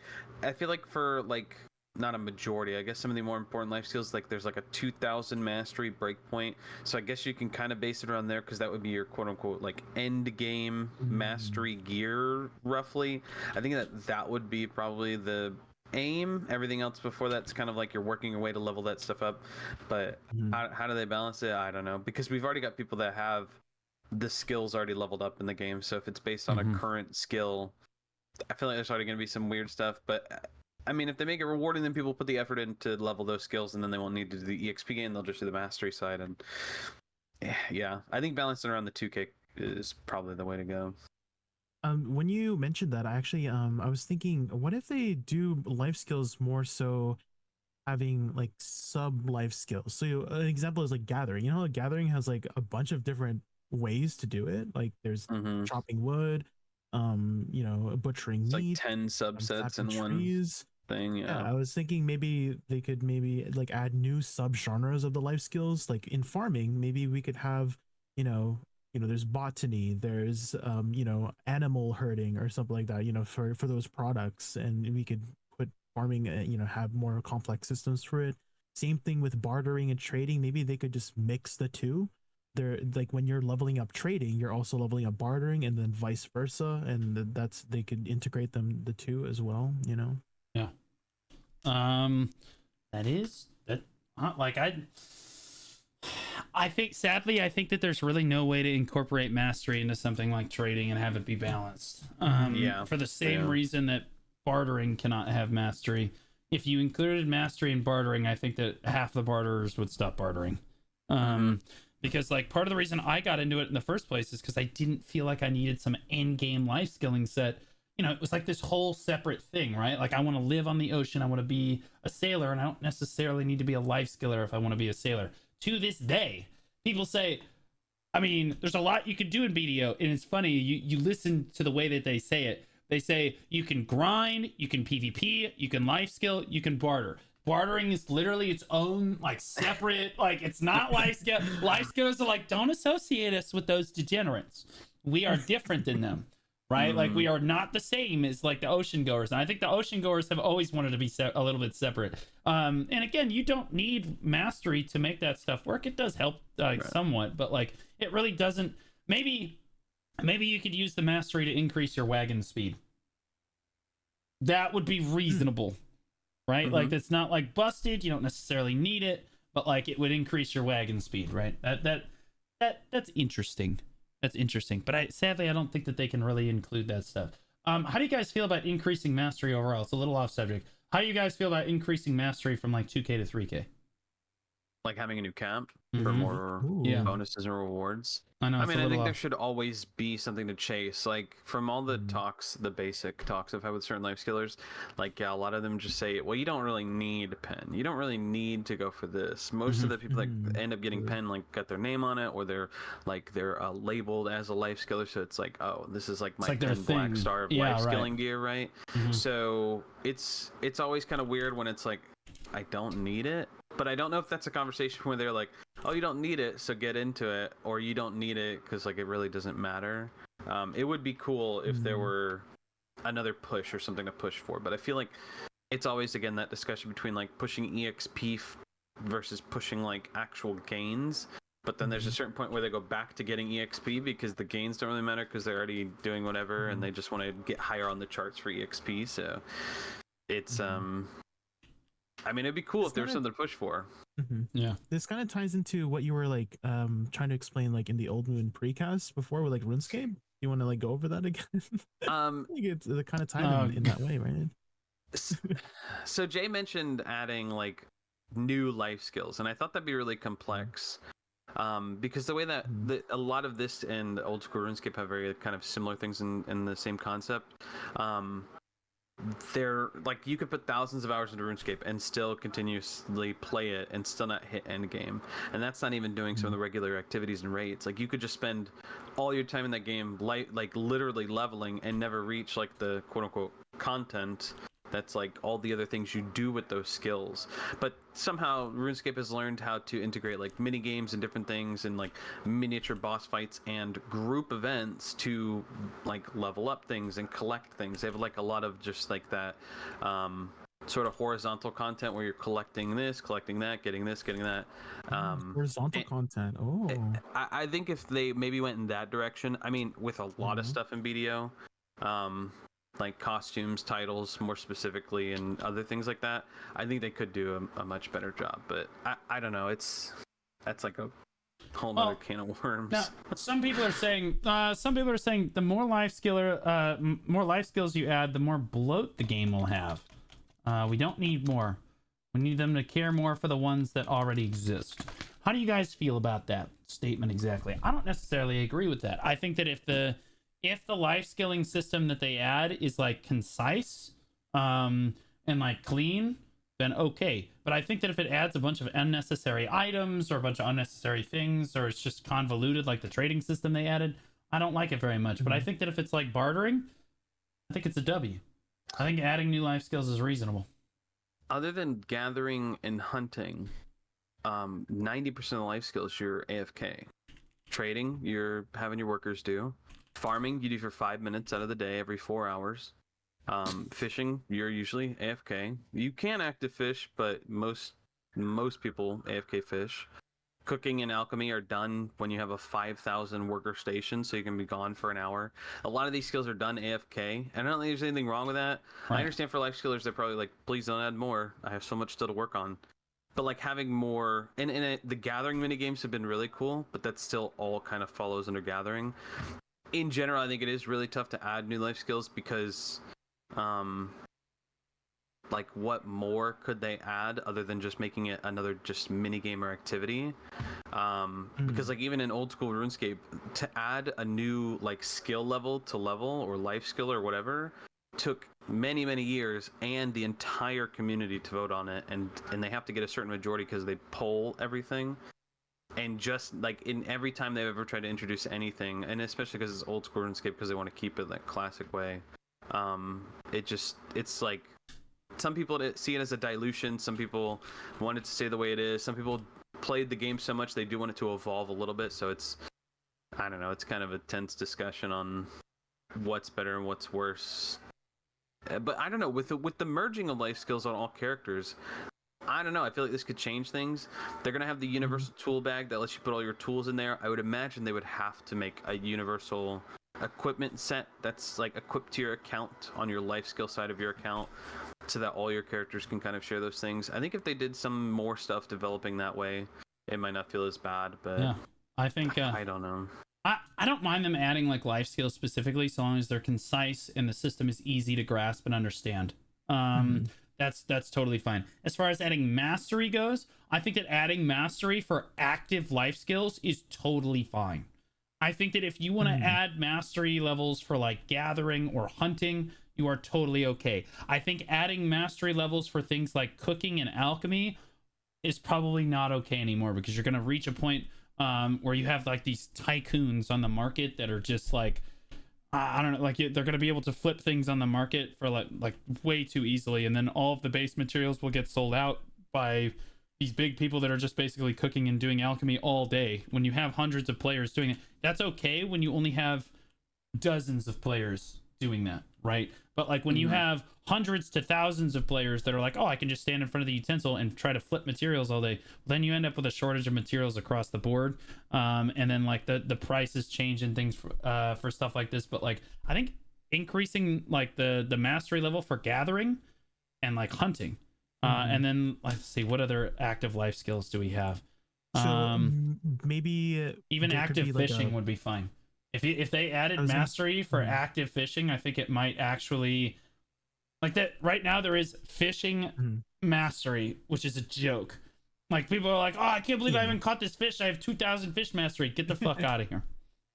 S2: for like, not a majority, I guess some of the more important life skills, like there's like a 2000 mastery breakpoint, so I guess you can kind of base it around there, because that would be your quote-unquote like end game mastery gear, roughly. I think that would be probably the aim. Everything else before that's kind of like you're working your way to level that stuff up, but how do they balance it? I don't know, because we've already got people that have the skills already leveled up in the game, so if it's based on a current skill, I feel like there's already going to be some weird stuff. But I mean, if they make it rewarding, then people put the effort in to level those skills, and then they won't need to do the EXP gain. They'll just do the mastery side. And yeah, I think balancing around the 2K is probably the way to go.
S3: When you mentioned that, I actually, I was thinking, what if they do life skills more so having like sub life skills? So an example is like gathering. You know, gathering has like a bunch of different ways to do it. Like there's chopping wood, butchering meat,
S2: like 10 subsets in one thing. Yeah,
S3: I was thinking maybe they could like add new sub genres of the life skills. Like in farming, maybe we could have there's botany, there's animal herding or something like that, for those products, and we could put farming, have more complex systems for it. Same thing with bartering and trading. Maybe they could just mix the two. They're like, when you're leveling up trading, you're also leveling up bartering, and then vice versa, and they could integrate the two as well.
S1: Yeah. I think, sadly, I think that there's really no way to incorporate mastery into something like trading and have it be balanced. For the same reason that bartering cannot have mastery. If you included mastery in bartering, I think that half the barterers would stop bartering. Because like part of the reason I got into it in the first place is because I didn't feel like I needed some end game life skilling set. it was like this whole separate thing, right? Like, I want to live on the ocean, I want to be a sailor, and I don't necessarily need to be a life skiller if I want to be a sailor. To this day, people say, I mean, there's a lot you can do in BDO, and it's funny, you listen to the way that they say it. They say you can grind, you can PvP, you can life skill, you can barter. Bartering is literally its own, like, separate, like, it's not life skill. Life skillers are like, don't associate us with those degenerates. We are different than them, right? Like, we are not the same as, like, the ocean goers. And I think the ocean goers have always wanted to be a little bit separate. And again, you don't need mastery to make that stuff work. It does help, somewhat, but, like, it really doesn't. Maybe you could use the mastery to increase your wagon speed. That would be reasonable, right? Like, that's not, like, busted. You don't necessarily need it, but, like, it would increase your wagon speed, right? That's interesting. That's interesting. But sadly, I don't think that they can really include that stuff. How do you guys feel about increasing mastery overall? It's a little off subject. How do you guys feel about increasing mastery from, like, 2K to 3K?
S2: Like having a new camp for more bonuses and rewards.
S1: I know.
S2: I think there should always be something to chase. Like, from all the talks, the basic talks I've had with certain life skillers, like, a lot of them just say, well, you don't really need a pen. You don't really need to go for this. Most of the people that end up getting pen, like, got their name on it, or they're labeled as a life skiller. So it's like, oh, this is like my pen black star of life skilling gear, right? So it's always kind of weird when it's like, I don't need it. But I don't know if that's a conversation where they're like, oh, you don't need it, so get into it, or you don't need it because, like, it really doesn't matter. It would be cool if there were another push or something to push for, but I feel like it's always, again, that discussion between, like, pushing EXP versus pushing, like, actual gains. But then there's a certain point where they go back to getting EXP because the gains don't really matter because they're already doing whatever and they just want to get higher on the charts for EXP. So it's I mean, it'd be cool if there was something to push for.
S1: Yeah.
S3: This kind of ties into what you were, like, trying to explain, like, in the Old Moon precast before with, like, RuneScape. You want to, like, go over that again? I think it's kind of tied in that way, right?
S2: So Jay mentioned adding, like, new life skills, and I thought that'd be really complex. Because the way that a lot of this and old school RuneScape have very kind of similar things in the same concept. They're like, you could put thousands of hours into RuneScape and still continuously play it and still not hit end game, and that's not even doing some of the regular activities and raids. Like, you could just spend all your time in that game like literally leveling and never reach, like, the quote-unquote content that's, like, all the other things you do with those skills. But somehow RuneScape has learned how to integrate, like, mini games and different things and, like, miniature boss fights and group events to, like, level up things and collect things. They have, like, a lot of just, like, that sort of horizontal content where you're collecting this, collecting that, getting this, getting that.
S3: Horizontal content. Oh.
S2: I think if they maybe went in that direction, I mean, with a lot of stuff in BDO, like costumes, titles more specifically, and other things like that, I think they could do a much better job. But I don't know. That's like a whole nother can of worms.
S1: Now, some people are saying the more life skills you add, the more bloat the game will have. We don't need more. We need them to care more for the ones that already exist. How do you guys feel about that statement exactly? I don't necessarily agree with that. I think that if the life skilling system that they add is, like, concise and, like, clean, then okay. But I think that if it adds a bunch of unnecessary items or a bunch of unnecessary things, or it's just convoluted like the trading system they added, I don't like it very much. But I think that if it's like bartering, I think it's a W. I think adding new life skills is reasonable.
S2: Other than gathering and hunting, 90% of the life skills you're AFK. Trading, you're having your workers do. Farming, you do for 5 minutes out of the day every 4 hours. Fishing, you're usually AFK. You can active fish, but most people AFK fish. Cooking and alchemy are done when you have a 5,000 worker station, so you can be gone for an hour. A lot of these skills are done AFK, and I don't think there's anything wrong with that. Right. I understand for life skillers, they're probably like, please don't add more. I have so much still to work on. But, like, having more, and the gathering minigames have been really cool, but that still all kind of follows under gathering. In general, I think it is really tough to add new life skills because, like, what more could they add other than just making it another just mini game or activity? Because, like, even in old school RuneScape, to add a new, like, skill level to level or life skill or whatever took many years and the entire community to vote on it, and they have to get a certain majority because they poll everything. And just like in every time they've ever tried to introduce anything, and especially because it's old school RuneScape, because they want to keep it that classic way, it's like some people see it as a dilution, some people want it to stay the way it is, some people played the game so much they do want it to evolve a little bit. So it's, I don't know, it's kind of a tense discussion on what's better and what's worse. But I don't know, with the merging of life skills on all characters, I don't know, I feel like this could change things. They're going to have the universal tool bag that lets you put all your tools in there. I would imagine they would have to make a universal equipment set that's like equipped to your account on your life skill side of your account, so that all your characters can kind of share those things. I think if they did some more stuff developing that way, it might not feel as bad. But
S1: yeah, I think
S2: I don't know.
S1: I don't mind them adding like life skills specifically, so long as they're concise and the system is easy to grasp and understand. That's totally fine. As far as adding mastery goes, I think that adding mastery for active life skills is totally fine. I think that if you want to add mastery levels for like gathering or hunting, you are totally okay. I think adding mastery levels for things like cooking and alchemy is probably not okay anymore, because you're going to reach a point where you have like these tycoons on the market that are just like, I don't know, like they're going to be able to flip things on the market for like way too easily, and then all of the base materials will get sold out by these big people that are just basically cooking and doing alchemy all day. When you have hundreds of players doing it, that's okay when you only have dozens of players doing that, right? But like when you have hundreds to thousands of players that are like, oh, I can just stand in front of the utensil and try to flip materials all day, then you end up with a shortage of materials across the board. And then like the prices change and things for stuff like this. But like I think increasing like the mastery level for gathering and like hunting, and then let's see, what other active life skills do we have?
S3: So maybe
S1: even active fishing would be fine. If they added mastery for active fishing, I think it might actually, like that. Right now there is fishing mastery, which is a joke. Like people are like, oh, I can't believe I haven't caught this fish. I have 2,000 fish mastery. Get the fuck out of here.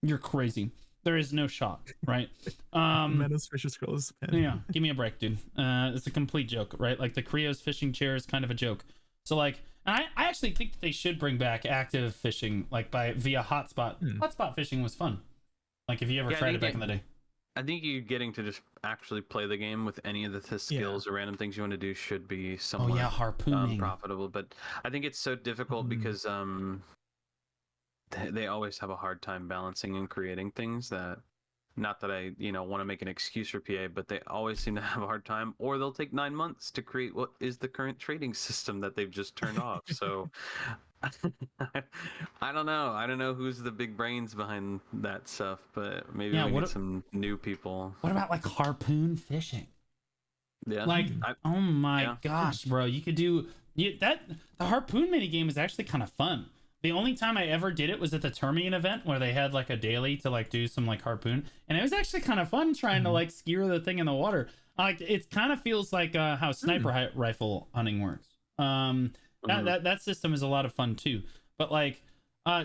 S1: You're crazy. There is no shot, right?
S3: Meadows fisher scrolls.
S1: Yeah, give me a break, dude. It's a complete joke, right? Like the Creo's fishing chair is kind of a joke. So like, I actually think that they should bring back active fishing, like via hotspot. Hotspot fishing was fun. Like if you ever tried it back in the day.
S2: I think you getting to just actually play the game with any of the skills or random things you want to do should be somewhat
S1: harpooning.
S2: Profitable. But I think it's so difficult because they always have a hard time balancing and creating things that, not that I want to make an excuse for PA, but they always seem to have a hard time, or they'll take 9 months to create what is the current trading system that they've just turned off. So I don't know who's the big brains behind that stuff, but maybe we need some new people.
S1: What about like harpoon fishing?
S2: Yeah,
S1: like oh my gosh, bro, you could do that. The harpoon mini game is actually kind of fun. The only time I ever did it was at the Termian event, where they had like a daily to like do some like harpoon, and it was actually kind of fun trying to like skewer the thing in the water. Like it kind of feels like how sniper rifle hunting works. That system is a lot of fun too. But like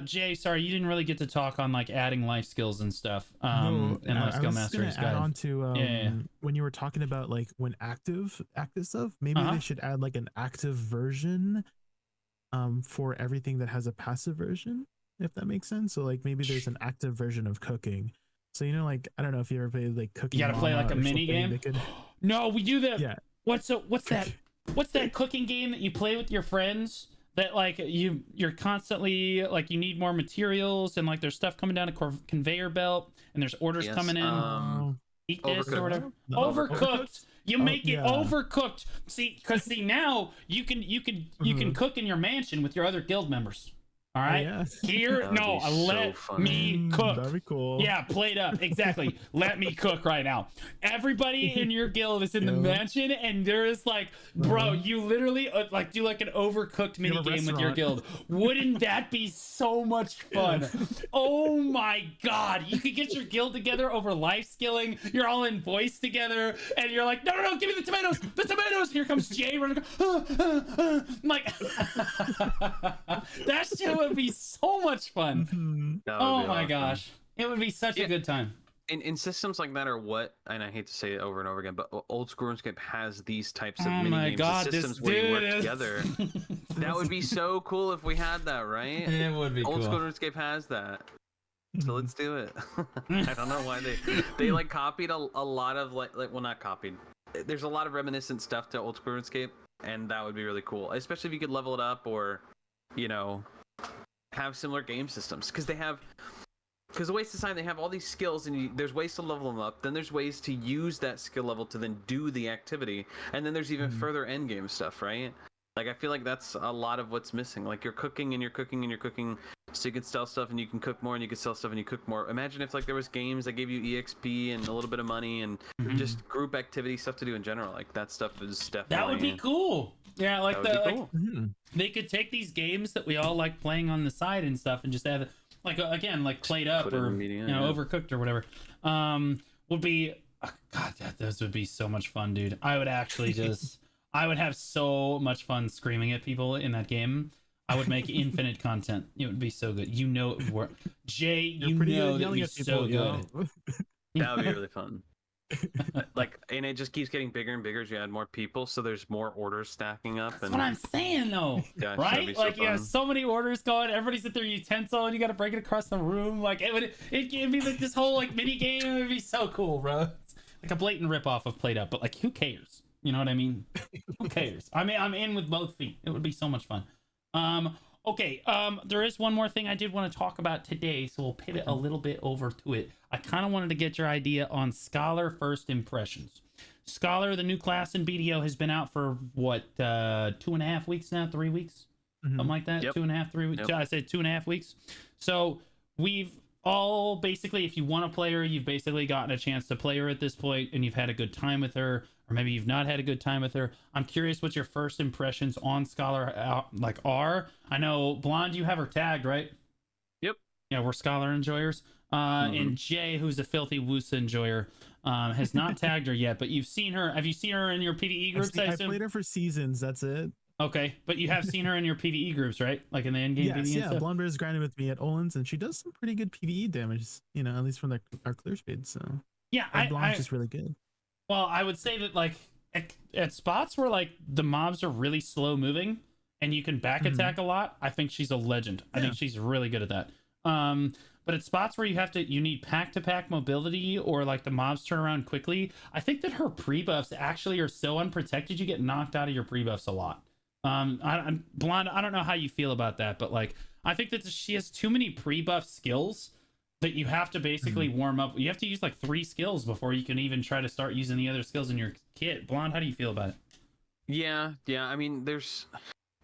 S1: Jay, sorry, you didn't really get to talk on like adding life skills and stuff. And life skill masteries.
S3: Add on to when you were talking about like when active stuff, maybe they should add like an active version for everything that has a passive version, if that makes sense. So like maybe there's an active version of cooking. So like I don't know if you ever played like cooking.
S1: You gotta play like a mini game. No, we do that. Yeah. What's that cooking game that you play with your friends? That like you're constantly like you need more materials, and like there's stuff coming down a conveyor belt, and there's orders coming in. Eat this or whatever. Overcooked. You make it overcooked. See, now you can cook in your mansion with your other guild members. All right. Here, let me cook.
S3: That'd be cool.
S1: Yeah, played up. Exactly. Let me cook right now. Everybody in your guild is in the mansion, and there is like, bro, you literally like do like an overcooked mini game with your guild. Wouldn't that be so much fun? Oh my god! You could get your guild together over life skilling. You're all in voice together, and you're like, no, give me the tomatoes. The tomatoes. Here comes Jay running. Like that shit would be so much fun. Oh my gosh, it would be such a good time.
S2: in systems like that, or what, and I hate to say it over and over again, but old school RuneScape has these types of mini games and systems where you work together. That would be so cool if we had that, right?
S1: It would be
S2: old
S1: cool.
S2: School RuneScape has that. So let's do it. I don't know why they like copied a lot of like well, not copied. There's a lot of reminiscent stuff to old school RuneScape, and that would be really cool, especially if you could level it up or, you know, have similar game systems, because the Waste of Time, they have all these skills, and there's ways to level them up. Then there's ways to use that skill level to then do the activity, and then there's even further end game stuff, right? Like, I feel like that's a lot of what's missing. Like, you're cooking and you're cooking and you're cooking, so you can sell stuff and you can cook more and you can sell stuff and you cook more. Imagine if like there was games that gave you EXP and a little bit of money and just group activity stuff to do in general. Like, that stuff is definitely...
S1: That would be cool. Yeah, like cool. They could take these games that we all like playing on the side and stuff and just have it, like, again, like played up or media, overcooked or whatever. Would be God, those would be so much fun, dude. I would actually just I would have so much fun screaming at people in that game. I would make infinite content. It would be so good. You know, Jay, you know that would be so good.
S2: That would be really fun. Like, and it just keeps getting bigger and bigger as you add more people, so there's more orders stacking up.
S1: That's what I'm saying, though. Gosh, right? Like, you have so many orders going, everybody's at their utensil, and you got to break it across the room. Like, it'd be like this whole like mini game. It would be so cool, bro. It's like a blatant ripoff of Played Up, but like, who cares? You know what I mean? Who cares? I mean, I'm in with both feet. It would be so much fun. Okay, there is one more thing I did want to talk about today, so we'll pivot a little bit over to it. I kind of wanted to get your idea on Scholar First Impressions. Scholar, the new class in BDO, has been out for, what, 2.5 weeks now? 3 weeks? Something like that? Yep. 2.5, 3 weeks? Yep. I said 2.5 weeks. So we've all basically, if you want to play her, you've basically gotten a chance to play her at this point, and you've had a good time with her, or maybe you've not had a good time with her. I'm curious what your first impressions on Scholar are. I know, Blonde, you have her tagged, right?
S2: Yep.
S1: Yeah, we're Scholar enjoyers. And Jay, who's a filthy Wusa enjoyer, has not tagged her yet, but you've seen her. Have you seen her in your PvE groups?
S3: I played her for seasons. That's it.
S1: Okay, but you have seen her in your PvE groups, right? Like in the end game PvE and stuff?
S3: Blonde Bear is grinding with me at Olin's, and she does some pretty good PvE damage, you know, at least from our clear speed. So
S1: yeah,
S3: Blonde's just really good.
S1: Well, I would say that like at spots where like the mobs are really slow moving and you can back attack a lot, I think she's a legend. I think she's really good at that. But at spots where you need pack-to-pack mobility, or like the mobs turn around quickly, I think that her pre-buffs actually are so unprotected, you get knocked out of your pre-buffs a lot. Blonde, I don't know how you feel about that, but like, I think that she has too many pre-buff skills that you have to basically warm up. You have to use like 3 skills before you can even try to start using the other skills in your kit. Blonde, how do you feel about it?
S2: Yeah. I mean,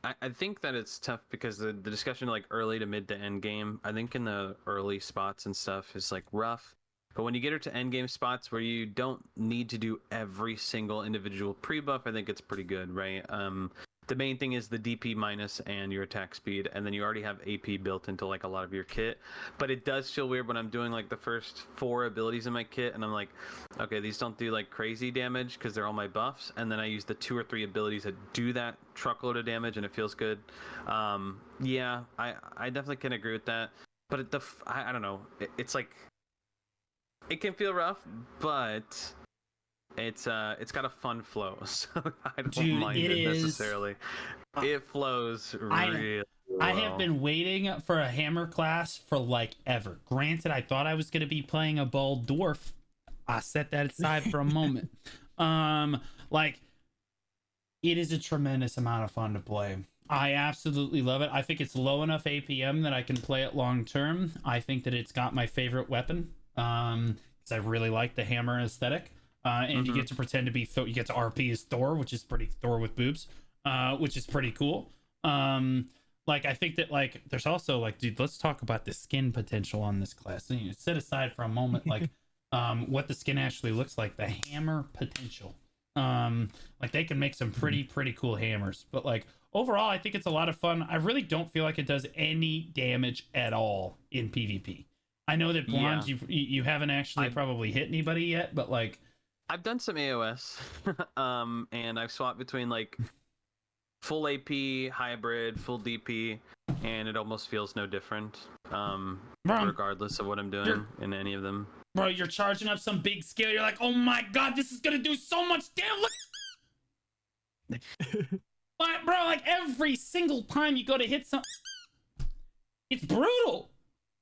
S2: I think that it's tough because the discussion like early to mid to end game, I think in the early spots and stuff is like rough. But when you get her to end game spots where you don't need to do every single individual pre-buff, I think it's pretty good, right? The main thing is the DP minus and your attack speed, and then you already have AP built into like a lot of your kit. But it does feel weird when I'm doing like the first 4 abilities in my kit, and I'm like, okay, these don't do like crazy damage because they're all my buffs, and then I use the 2 or 3 abilities that do that truckload of damage, and it feels good. Yeah, I definitely can agree with that. But I don't know, it's like, it can feel rough, but it's got a fun flow, so I don't mind it necessarily. It flows really well.
S1: I have been waiting for a hammer class for like ever. Granted, I thought I was going to be playing a bald dwarf. I set that aside for a moment. Like, it is a tremendous amount of fun to play. I absolutely love it. I think it's low enough APM that I can play it long term. I think that it's got my favorite weapon, because I really like the hammer aesthetic. And you get to pretend to be you get to RP as Thor, which is pretty Thor with boobs, which is pretty cool. Like, I think that like there's also like, dude, let's talk about the skin potential on this class. And you set aside for a moment like what the skin actually looks like, the hammer potential. Like, they can make some pretty cool hammers, but like overall I think it's a lot of fun. I really don't feel like it does any damage at all in PvP. I know that Blonde, you haven't actually probably hit anybody yet, but like,
S2: I've done some AOS, and I've swapped between like full AP, hybrid, full DP, and it almost feels no different, regardless of what I'm doing in any of them.
S1: bro, you're charging up some big skill. You're like, oh my god, this is gonna do so much damage. Look. But bro, like every single time you go to hit some, it's brutal,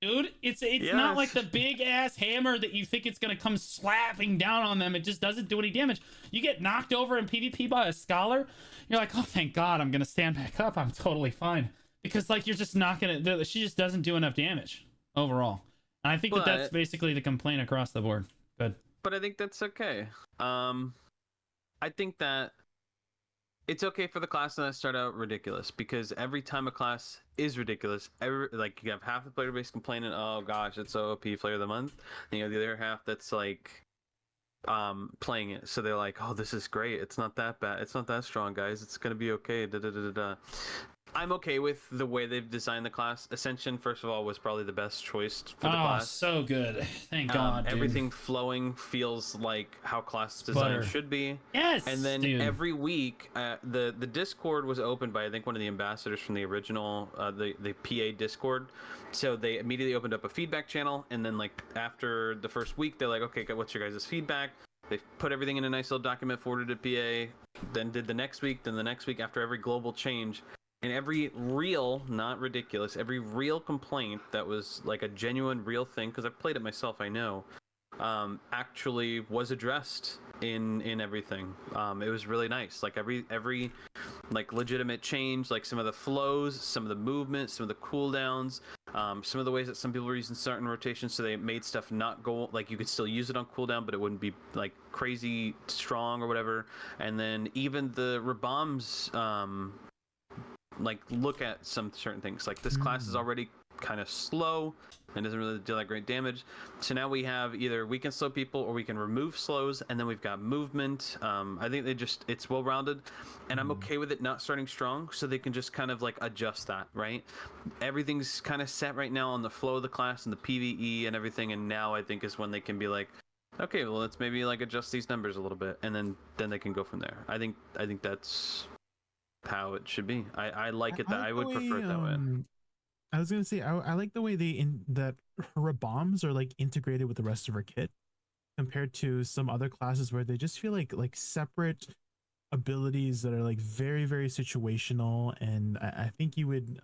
S1: dude. It's not like the big ass hammer that you think it's gonna come slapping down on them. It just doesn't do any damage. You get knocked over in PvP by a scholar, you're like, oh thank god, I'm gonna stand back up. I'm totally fine, because like you're just not gonna. She just doesn't do enough damage overall. And I think that's basically the complaint across the board. Good.
S2: But I think that's okay. I think that it's okay for the class to start out ridiculous, because every time a class is ridiculous, like you have half the player base complaining, oh gosh, it's so OP, flavor of the month. And you have the other half that's like playing it, so they're like, oh, this is great, it's not that bad, it's not that strong, guys, it's gonna be okay. I'm okay with the way they've designed the class. Ascension, first of all, was probably the best choice for the class.
S1: Oh, so good. Thank God, dude.
S2: Everything flowing feels like how class design should be.
S1: Yes,
S2: and then every week, the Discord was opened by, I think, one of the ambassadors from the original, the PA Discord. So they immediately opened up a feedback channel, and then like after the first week, they're like, okay, what's your guys' feedback? They put everything in a nice little document, forwarded to PA, then did the next week, then the next week after every global change. And every real, not ridiculous, every real complaint that was like a genuine real thing, because I've played it myself, I know, actually was addressed in everything. It was really nice. Like every like legitimate change, like some of the flows, some of the movements, some of the cooldowns, some of the ways that some people were using certain rotations, so they made stuff not go, like you could still use it on cooldown, but it wouldn't be like crazy strong or whatever. And then even the Rabombs, like look at some certain things, like this class is already kind of slow and doesn't really do that great damage, so now we have either we can slow people or we can remove slows, and then we've got movement. I think it's well rounded, and I'm okay with it not starting strong, so they can just kind of like adjust that, right? Everything's kind of set right now on the flow of the class and the PvE and everything, and now I think is when they can be like, okay, well, let's maybe like adjust these numbers a little bit, and then they can go from there. I think that's how it should be. I like it that I would prefer it that way.
S3: I was gonna say I like the way that her bombs are like integrated with the rest of her kit, compared to some other classes where they just feel like separate abilities that are like very, very situational. And I think you would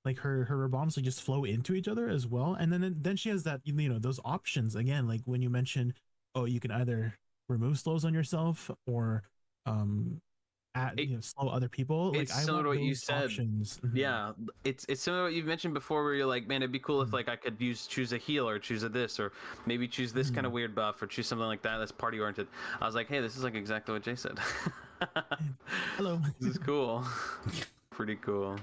S3: like her bombs like just flow into each other as well. And then she has that, those options again, like when you mentioned, oh, you can either remove slows on yourself or slow other people. Like,
S2: it's similar to what you said.
S3: Options.
S2: Yeah, it's similar to what you've mentioned before, where you're like, man, it'd be cool if like I could choose a heal or choose a this, or maybe choose this kind of weird buff, or choose something like that that's party oriented. I was like, hey, this is like exactly what Jay said.
S3: Hello.
S2: This is cool. Pretty cool.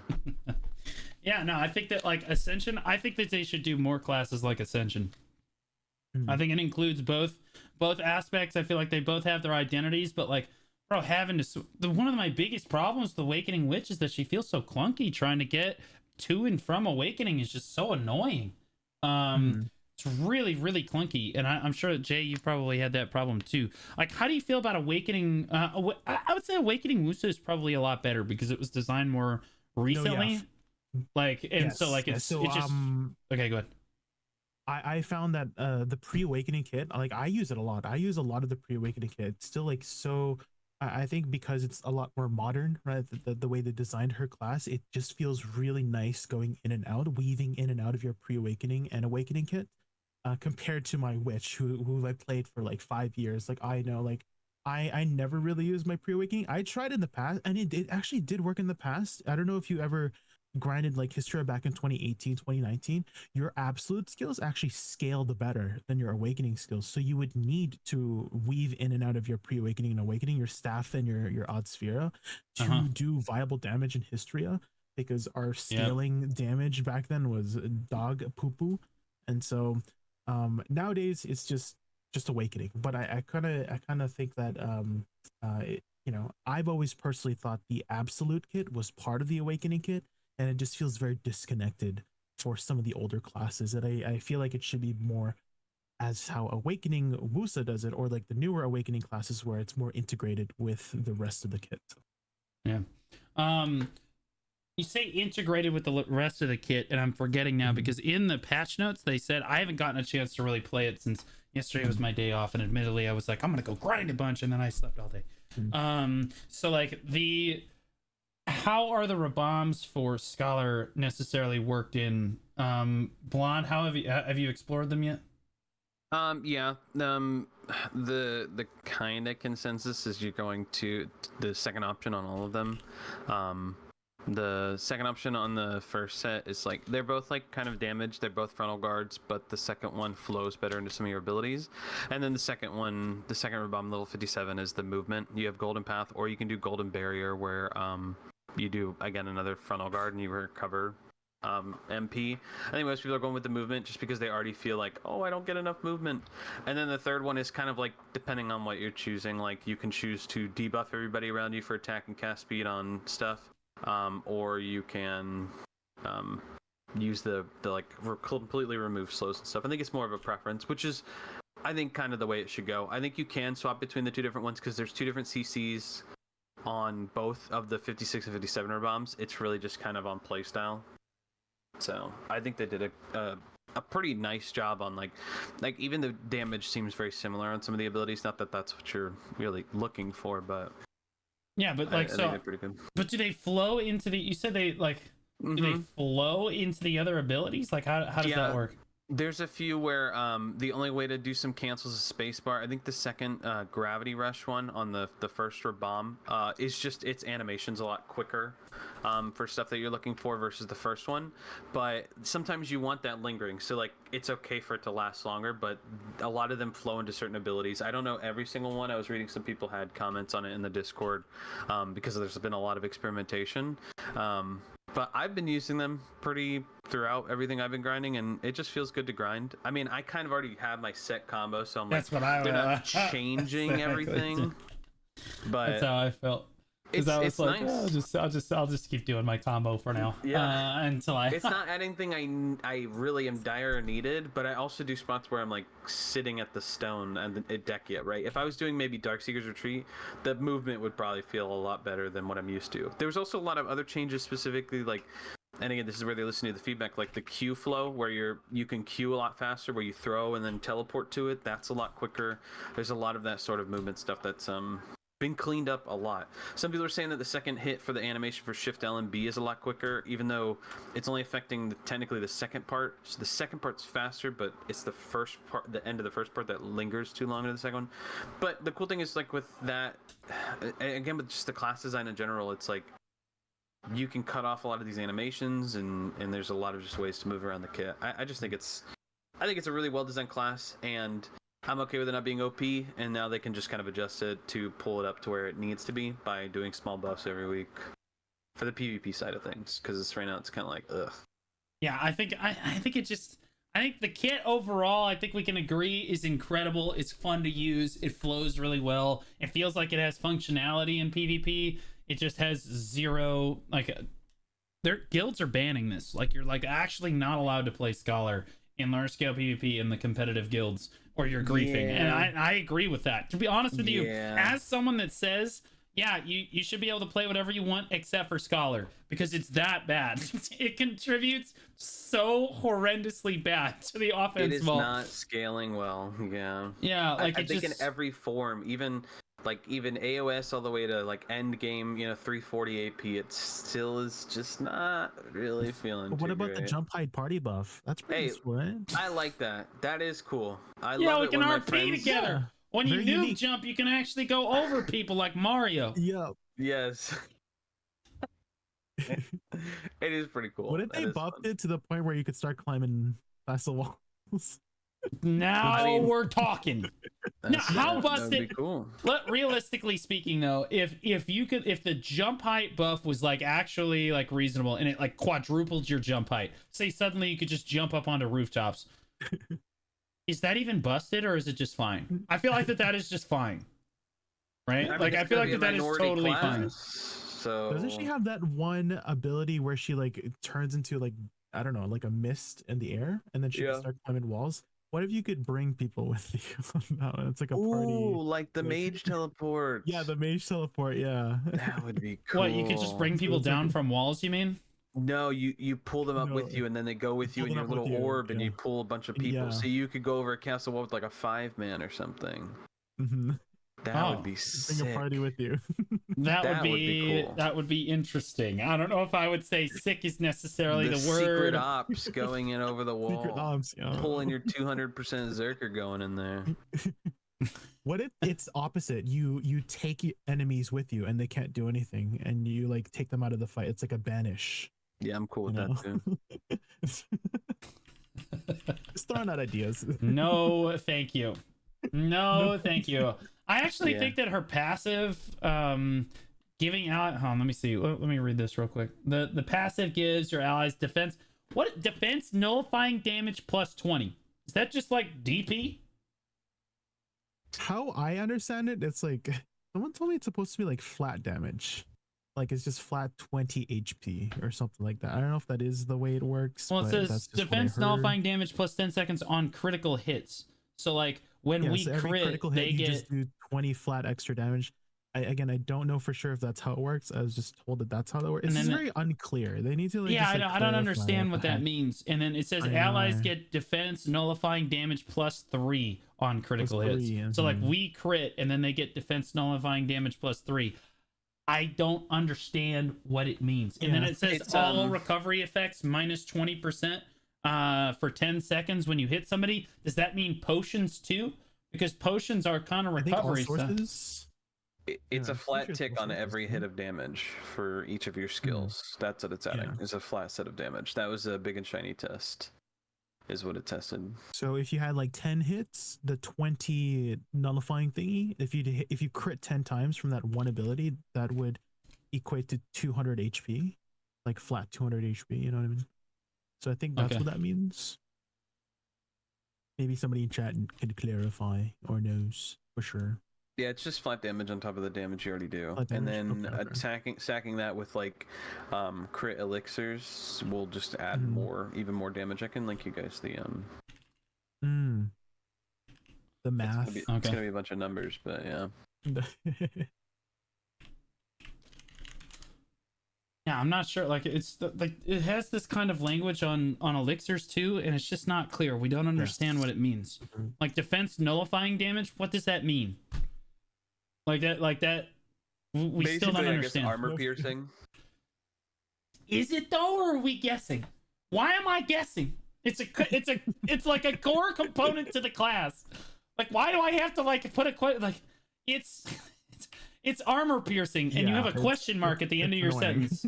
S1: Yeah, no, I think that like Ascension, I think that they should do more classes like Ascension. I think it includes both aspects. I feel like they both have their identities, but like, bro, having to one of my biggest problems with Awakening Witch is that she feels so clunky. Trying to get to and from Awakening is just so annoying. It's really, really clunky, and I'm sure that Jay, you probably had that problem too. Like, how do you feel about Awakening? I would say Awakening Wusa is probably a lot better because it was designed more recently. Like, and so like it's just okay. Go ahead.
S3: I found that the pre-Awakening kit, like I use it a lot. I use a lot of the pre-Awakening kit. It's still like so. I think because it's a lot more modern, right? The way they designed her class, it just feels really nice going in and out, weaving in and out of your pre-Awakening and Awakening kit, compared to my Witch, who I played for like 5 years. Like I know, like I never really used my pre-Awakening. I tried in the past, and it actually did work in the past. I don't know if you ever grinded like Hystria back in 2018, 2019, your absolute skills actually scaled better than your Awakening skills. So you would need to weave in and out of your pre-Awakening and Awakening, your staff and your odd Sphera to do viable damage in Hystria, because our scaling damage back then was dog poo-poo. And so nowadays it's just Awakening. But I kind of think that I've always personally thought the absolute kit was part of the Awakening kit, and it just feels very disconnected for some of the older classes. And I feel like it should be more as how Awakening Wusa does it, or like the newer Awakening classes where it's more integrated with the rest of the kit.
S1: Yeah. You say integrated with the rest of the kit, and I'm forgetting now because in the patch notes they said, I haven't gotten a chance to really play it since yesterday was my day off, and admittedly I was like, I'm gonna go grind a bunch, and then I slept all day. So like how are the Raboms for Scholar necessarily worked in? Blonde, how have you explored them yet?
S2: Yeah. The kind of consensus is you're going to the second option on all of them. The second option on the first set is like they're both like kind of damaged. They're both frontal guards, but the second one flows better into some of your abilities. And then the second Rabom level 57 is the movement. You have Golden Path, or you can do Golden Barrier, where you do again another frontal guard and you recover MP. I think most people are going with the movement just because they already feel like, oh, I don't get enough movement. And then the third one is kind of like depending on what you're choosing. Like you can choose to debuff everybody around you for attack and cast speed on stuff. Or you can use the like completely remove slows and stuff. I think it's more of a preference, which is I think kind of the way it should go. I think you can swap between the two different ones because there's two different CCs on both of the 56 and 57 bombs. It's really just kind of on playstyle. So I think they did a pretty nice job on like even the damage seems very similar on some of the abilities. Not that that's what you're really looking for, but
S1: yeah, but like I think pretty good. But do they flow into the? You said they like. Do they flow into the other abilities? Like how does that work?
S2: There's a few where the only way to do some cancels is spacebar. I think the second gravity rush one on the first bomb is just its animation's a lot quicker for stuff that you're looking for versus the first one. But sometimes you want that lingering, so like it's okay for it to last longer. But a lot of them flow into certain abilities. I don't know every single one. I was reading some people had comments on it in the Discord because there's been a lot of experimentation. But I've been using them pretty throughout everything I've been grinding, and it just feels good to grind. I mean, I kind of already have my set combo, so I'm like, they're not changing everything. But
S1: that's how I felt.
S2: It's like,
S1: nice. I'll just keep doing my combo for now.
S2: Yeah.
S1: Until I.
S2: It's not anything I really am dire needed, but I also do spots where I'm like sitting at the stone and the deck yet, right? If I was doing maybe Darkseeker's Retreat, the movement would probably feel a lot better than what I'm used to. There was also a lot of other changes, specifically like, and again, this is where they listen to the feedback, like the Q flow, where you can Q a lot faster, where you throw and then teleport to it. That's a lot quicker. There's a lot of that sort of movement stuff that's been cleaned up a lot. Some people are saying that the second hit for the animation for Shift L and B is a lot quicker, even though it's only affecting technically the second part. So the second part's faster, but it's the first part, the end of the first part, that lingers too long into the second one. But the cool thing is, like with that, again, with just the class design in general, it's like you can cut off a lot of these animations, and there's a lot of just ways to move around the kit. I just think it's a really well designed class, and I'm okay with it not being OP, and now they can just kind of adjust it to pull it up to where it needs to be by doing small buffs every week for the PvP side of things, because right now it's kind of like, ugh.
S1: Yeah, I think the kit overall, I think we can agree, is incredible. It's fun to use. It flows really well. It feels like it has functionality in PvP. It just has zero, like, their guilds are banning this. Like, you're like actually not allowed to play Scholar in large scale PvP in the competitive guilds, or you're griefing. And I agree with that. To be honest with you, as someone that says, yeah, you should be able to play whatever you want except for Scholar, because it's that bad. It contributes so horrendously bad to the offense.
S2: It is not scaling well.
S1: Yeah, like
S2: I think in every form, even AOS all the way to like end game, 340 AP, it still is just not really feeling.
S3: But what about the jump height party buff? That's pretty sweet.
S2: I like that. That is cool. I love
S1: it. Yeah,
S2: we
S1: can RP together. Yeah. When you noob jump, you can actually go over people like Mario.
S3: Yep.
S2: Yes. It is pretty cool.
S3: What if they buffed it to the point where you could start climbing past the walls?
S1: Now we're talking. Now, how busted?
S2: Cool.
S1: Realistically speaking, though, if the jump height buff was like actually like reasonable, and it like quadrupled your jump height, say suddenly you could just jump up onto rooftops, is that even busted, or is it just fine? I feel like that is just fine, right? I feel like that is totally fine.
S2: So
S3: doesn't she have that one ability where she like turns into like, I don't know, like a mist in the air, and then she can start climbing walls? What if you could bring people with you? No, it's like a party.
S2: Ooh, like the mage teleport.
S3: Yeah, the mage teleport. Yeah,
S2: that would be cool.
S1: What, you could just bring people down from walls? You mean?
S2: No, you pull them up with you, and then they go with you in your little orb, and you pull a bunch of people. So you could go over a castle wall with like a 5-man or something. That would be sick.
S3: Bring a party with you.
S1: That would be cool. That would be interesting. I don't know if I would say sick is necessarily the word.
S2: Secret ops going in over the wall. Secret ops, pulling your 200% Zerker going in there.
S3: What if it's opposite? You take enemies with you and they can't do anything, and you like take them out of the fight. It's like a banish.
S2: Yeah, I'm cool with that too.
S3: Just throwing out ideas.
S1: No, thank you. No, thank you. I actually think that her passive, giving out. Hold on, let me see. Let me read this real quick. The passive gives your allies defense. What defense nullifying damage plus 20? Is that just like DP?
S3: How I understand it, it's like someone told me it's supposed to be like flat damage. Like it's just flat 20 HP or something like that. I don't know if that is the way it works.
S1: Well, it says defense nullifying damage plus 10 seconds on critical hits. So like when we
S3: so
S1: crit, they get
S3: just do 20 flat extra damage. I don't know for sure if that's how it works. I was just told that that's how that works. It's very unclear. They need to like,
S1: I don't understand what that means. And then it says allies get defense nullifying damage plus 3 on critical hits. So like we crit and then they get defense nullifying damage plus 3. I don't understand what it means. And then it says all recovery effects minus 20% for 10 seconds when you hit somebody. Does that mean potions too? Because potions are kind of recovery stuff.
S2: It's a flat tick on every hit of damage for each of your skills. That's what it's adding. It's a flat set of damage. That was a big and shiny test, is what it tested.
S3: So if you had like 10 hits, the 20 nullifying thingy, if you crit 10 times from that one ability, that would equate to 200 HP, like flat 200 HP. You know what I mean? So I think that's what that means. Maybe somebody in chat can clarify or knows for sure.
S2: Yeah, it's just flat damage on top of the damage you already do. And then stacking that with like crit elixirs will just add even more damage. I can link you guys the
S3: math.
S2: It's gonna be a bunch of numbers, but yeah.
S1: Yeah, I'm not sure. Like it's like it has this kind of language on elixirs too, and it's just not clear. We don't understand what it means. Like defense nullifying damage. What does that mean? Like that. We basically, still don't understand.
S2: I guess armor piercing.
S1: Is it though, or are we guessing? Why am I guessing? It's like a core component to the class. Like, why do I have to like put it's armor piercing, and you have a question mark at the end of your sentence.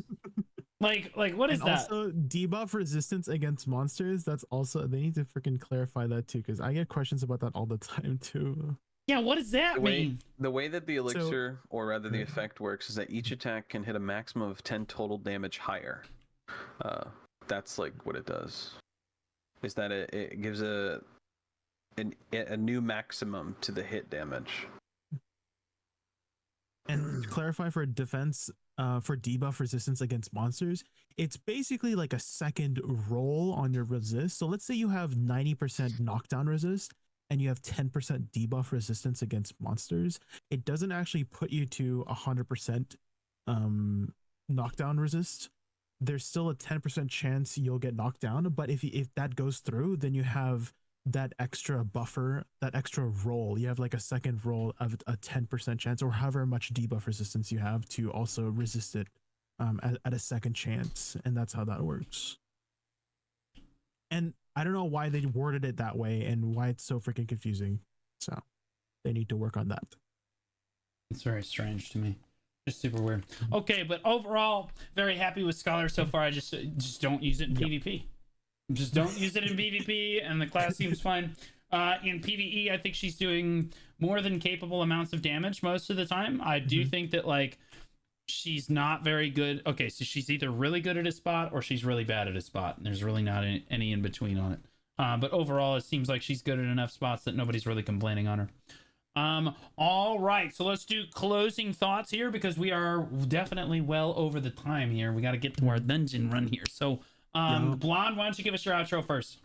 S1: Like what is that?
S3: Also, debuff resistance against monsters. That's also, they need to freaking clarify that too, because I get questions about that all the time too.
S1: Yeah, what does that mean?
S2: The way that the elixir, or rather the effect works, is that each attack can hit a maximum of 10 total damage higher. That's like what it does. Is that it gives a new maximum to the hit damage.
S3: And to clarify for defense, for debuff resistance against monsters, it's basically like a second roll on your resist. So let's say you have 90% knockdown resist, and you have 10% debuff resistance against monsters. It doesn't actually put you to 100% knockdown resist. There's still a 10% chance you'll get knocked down, but if that goes through, then you have that extra buffer, that extra roll. You have like a second roll of a 10% chance, or however much debuff resistance you have to also resist it at a second chance, and that's how that works. And I don't know why they worded it that way and why it's so freaking confusing. So they need to work on that.
S1: It's very strange to me. Just super weird. Okay, but overall, very happy with Scholar so far. I just don't use it in PvP. Just don't use it in PvP, and the class seems fine. In PvE, I think she's doing more than capable amounts of damage most of the time. I do think that like she's not very good. Okay, so she's either really good at a spot or she's really bad at a spot. And there's really not any in between on it. But overall, it seems like she's good at enough spots that nobody's really complaining on her. All right, so let's do closing thoughts here, because we are definitely well over the time here. We got to get to our dungeon run here. So, Blonde, why don't you give us your outro first?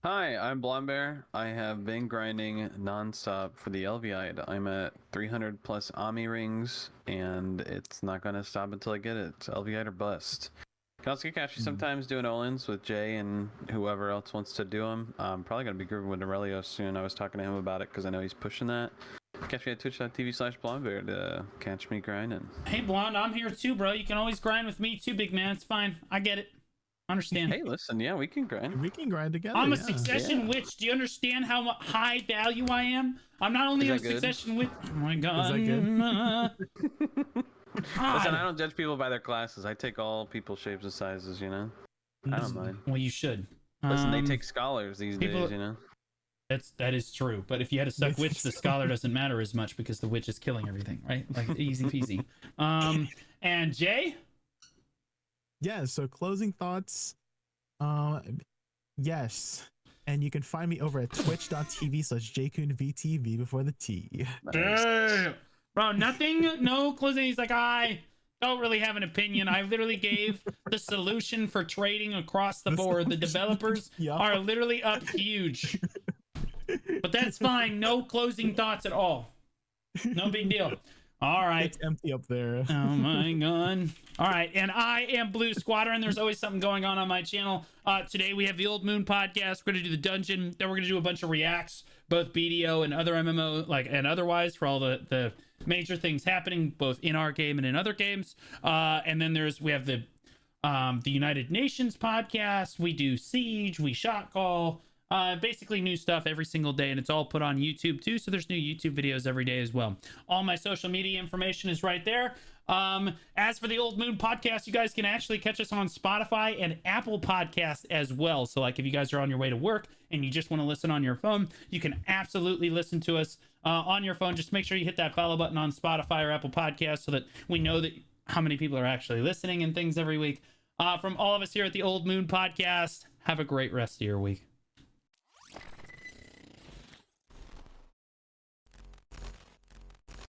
S2: Hi, I'm Blonde Bear. I have been grinding nonstop for the LVI. I'm at 300 plus Ami rings, and it's not going to stop until I get it. It's LVI or bust. Can also catch you sometimes doing Olins with Jay and whoever else wants to do them. I'm probably going to be grooving with Aurelio soon. I was talking to him about it because I know he's pushing that. Catch me at twitch.tv/blondebeard to catch me grinding.
S1: Hey, Blonde, I'm here too, bro. You can always grind with me too, big man. It's fine. I get it. Understand.
S2: Hey, listen, yeah, we can grind.
S3: We can grind together.
S1: I'm a Succession witch. Do you understand how high value I am? I'm not only a Succession witch. Oh my god.
S3: Is that
S2: good? Listen, I don't judge people by their classes. I take all people's shapes and sizes, you know? I don't mind.
S1: Well, you should.
S2: Listen, they take scholars these days, you know?
S1: That is true. But if you had to suck witch, the scholar doesn't matter as much because the witch is killing everything, right? Like, easy peasy. And Jay?
S3: Yeah, so closing thoughts. Yes. And you can find me over at twitch.tv/jkunvtv before the T.
S1: Nice. Bro, nothing, no closing. He's like, I don't really have an opinion. I literally gave the solution for trading across the board. The developers are literally up huge. But that's fine. No closing thoughts at all. No big deal. All right.
S3: It's empty up there.
S1: Oh my god. All right. And I am Blue Squadron. There's always something going on my channel. Today we have the Old Moon podcast. We're going to do the dungeon. Then we're going to do a bunch of reacts, both BDO and other MMO, and otherwise, for all the major things happening both in our game and in other games. And then we have the United Nations podcast. We do Siege. We shot call. Basically new stuff every single day, and it's all put on YouTube too, so there's new YouTube videos every day as well. All my social media information is right there. As for the Old Moon podcast, you guys can actually catch us on Spotify and Apple Podcast as well. So like if you guys are on your way to work and you just want to listen on your phone, you can absolutely listen to us on your phone. Just make sure you hit that follow button on Spotify or Apple Podcast so that we know that how many people are actually listening and things every week. From all of us here at the Old Moon podcast, have a great rest of your week.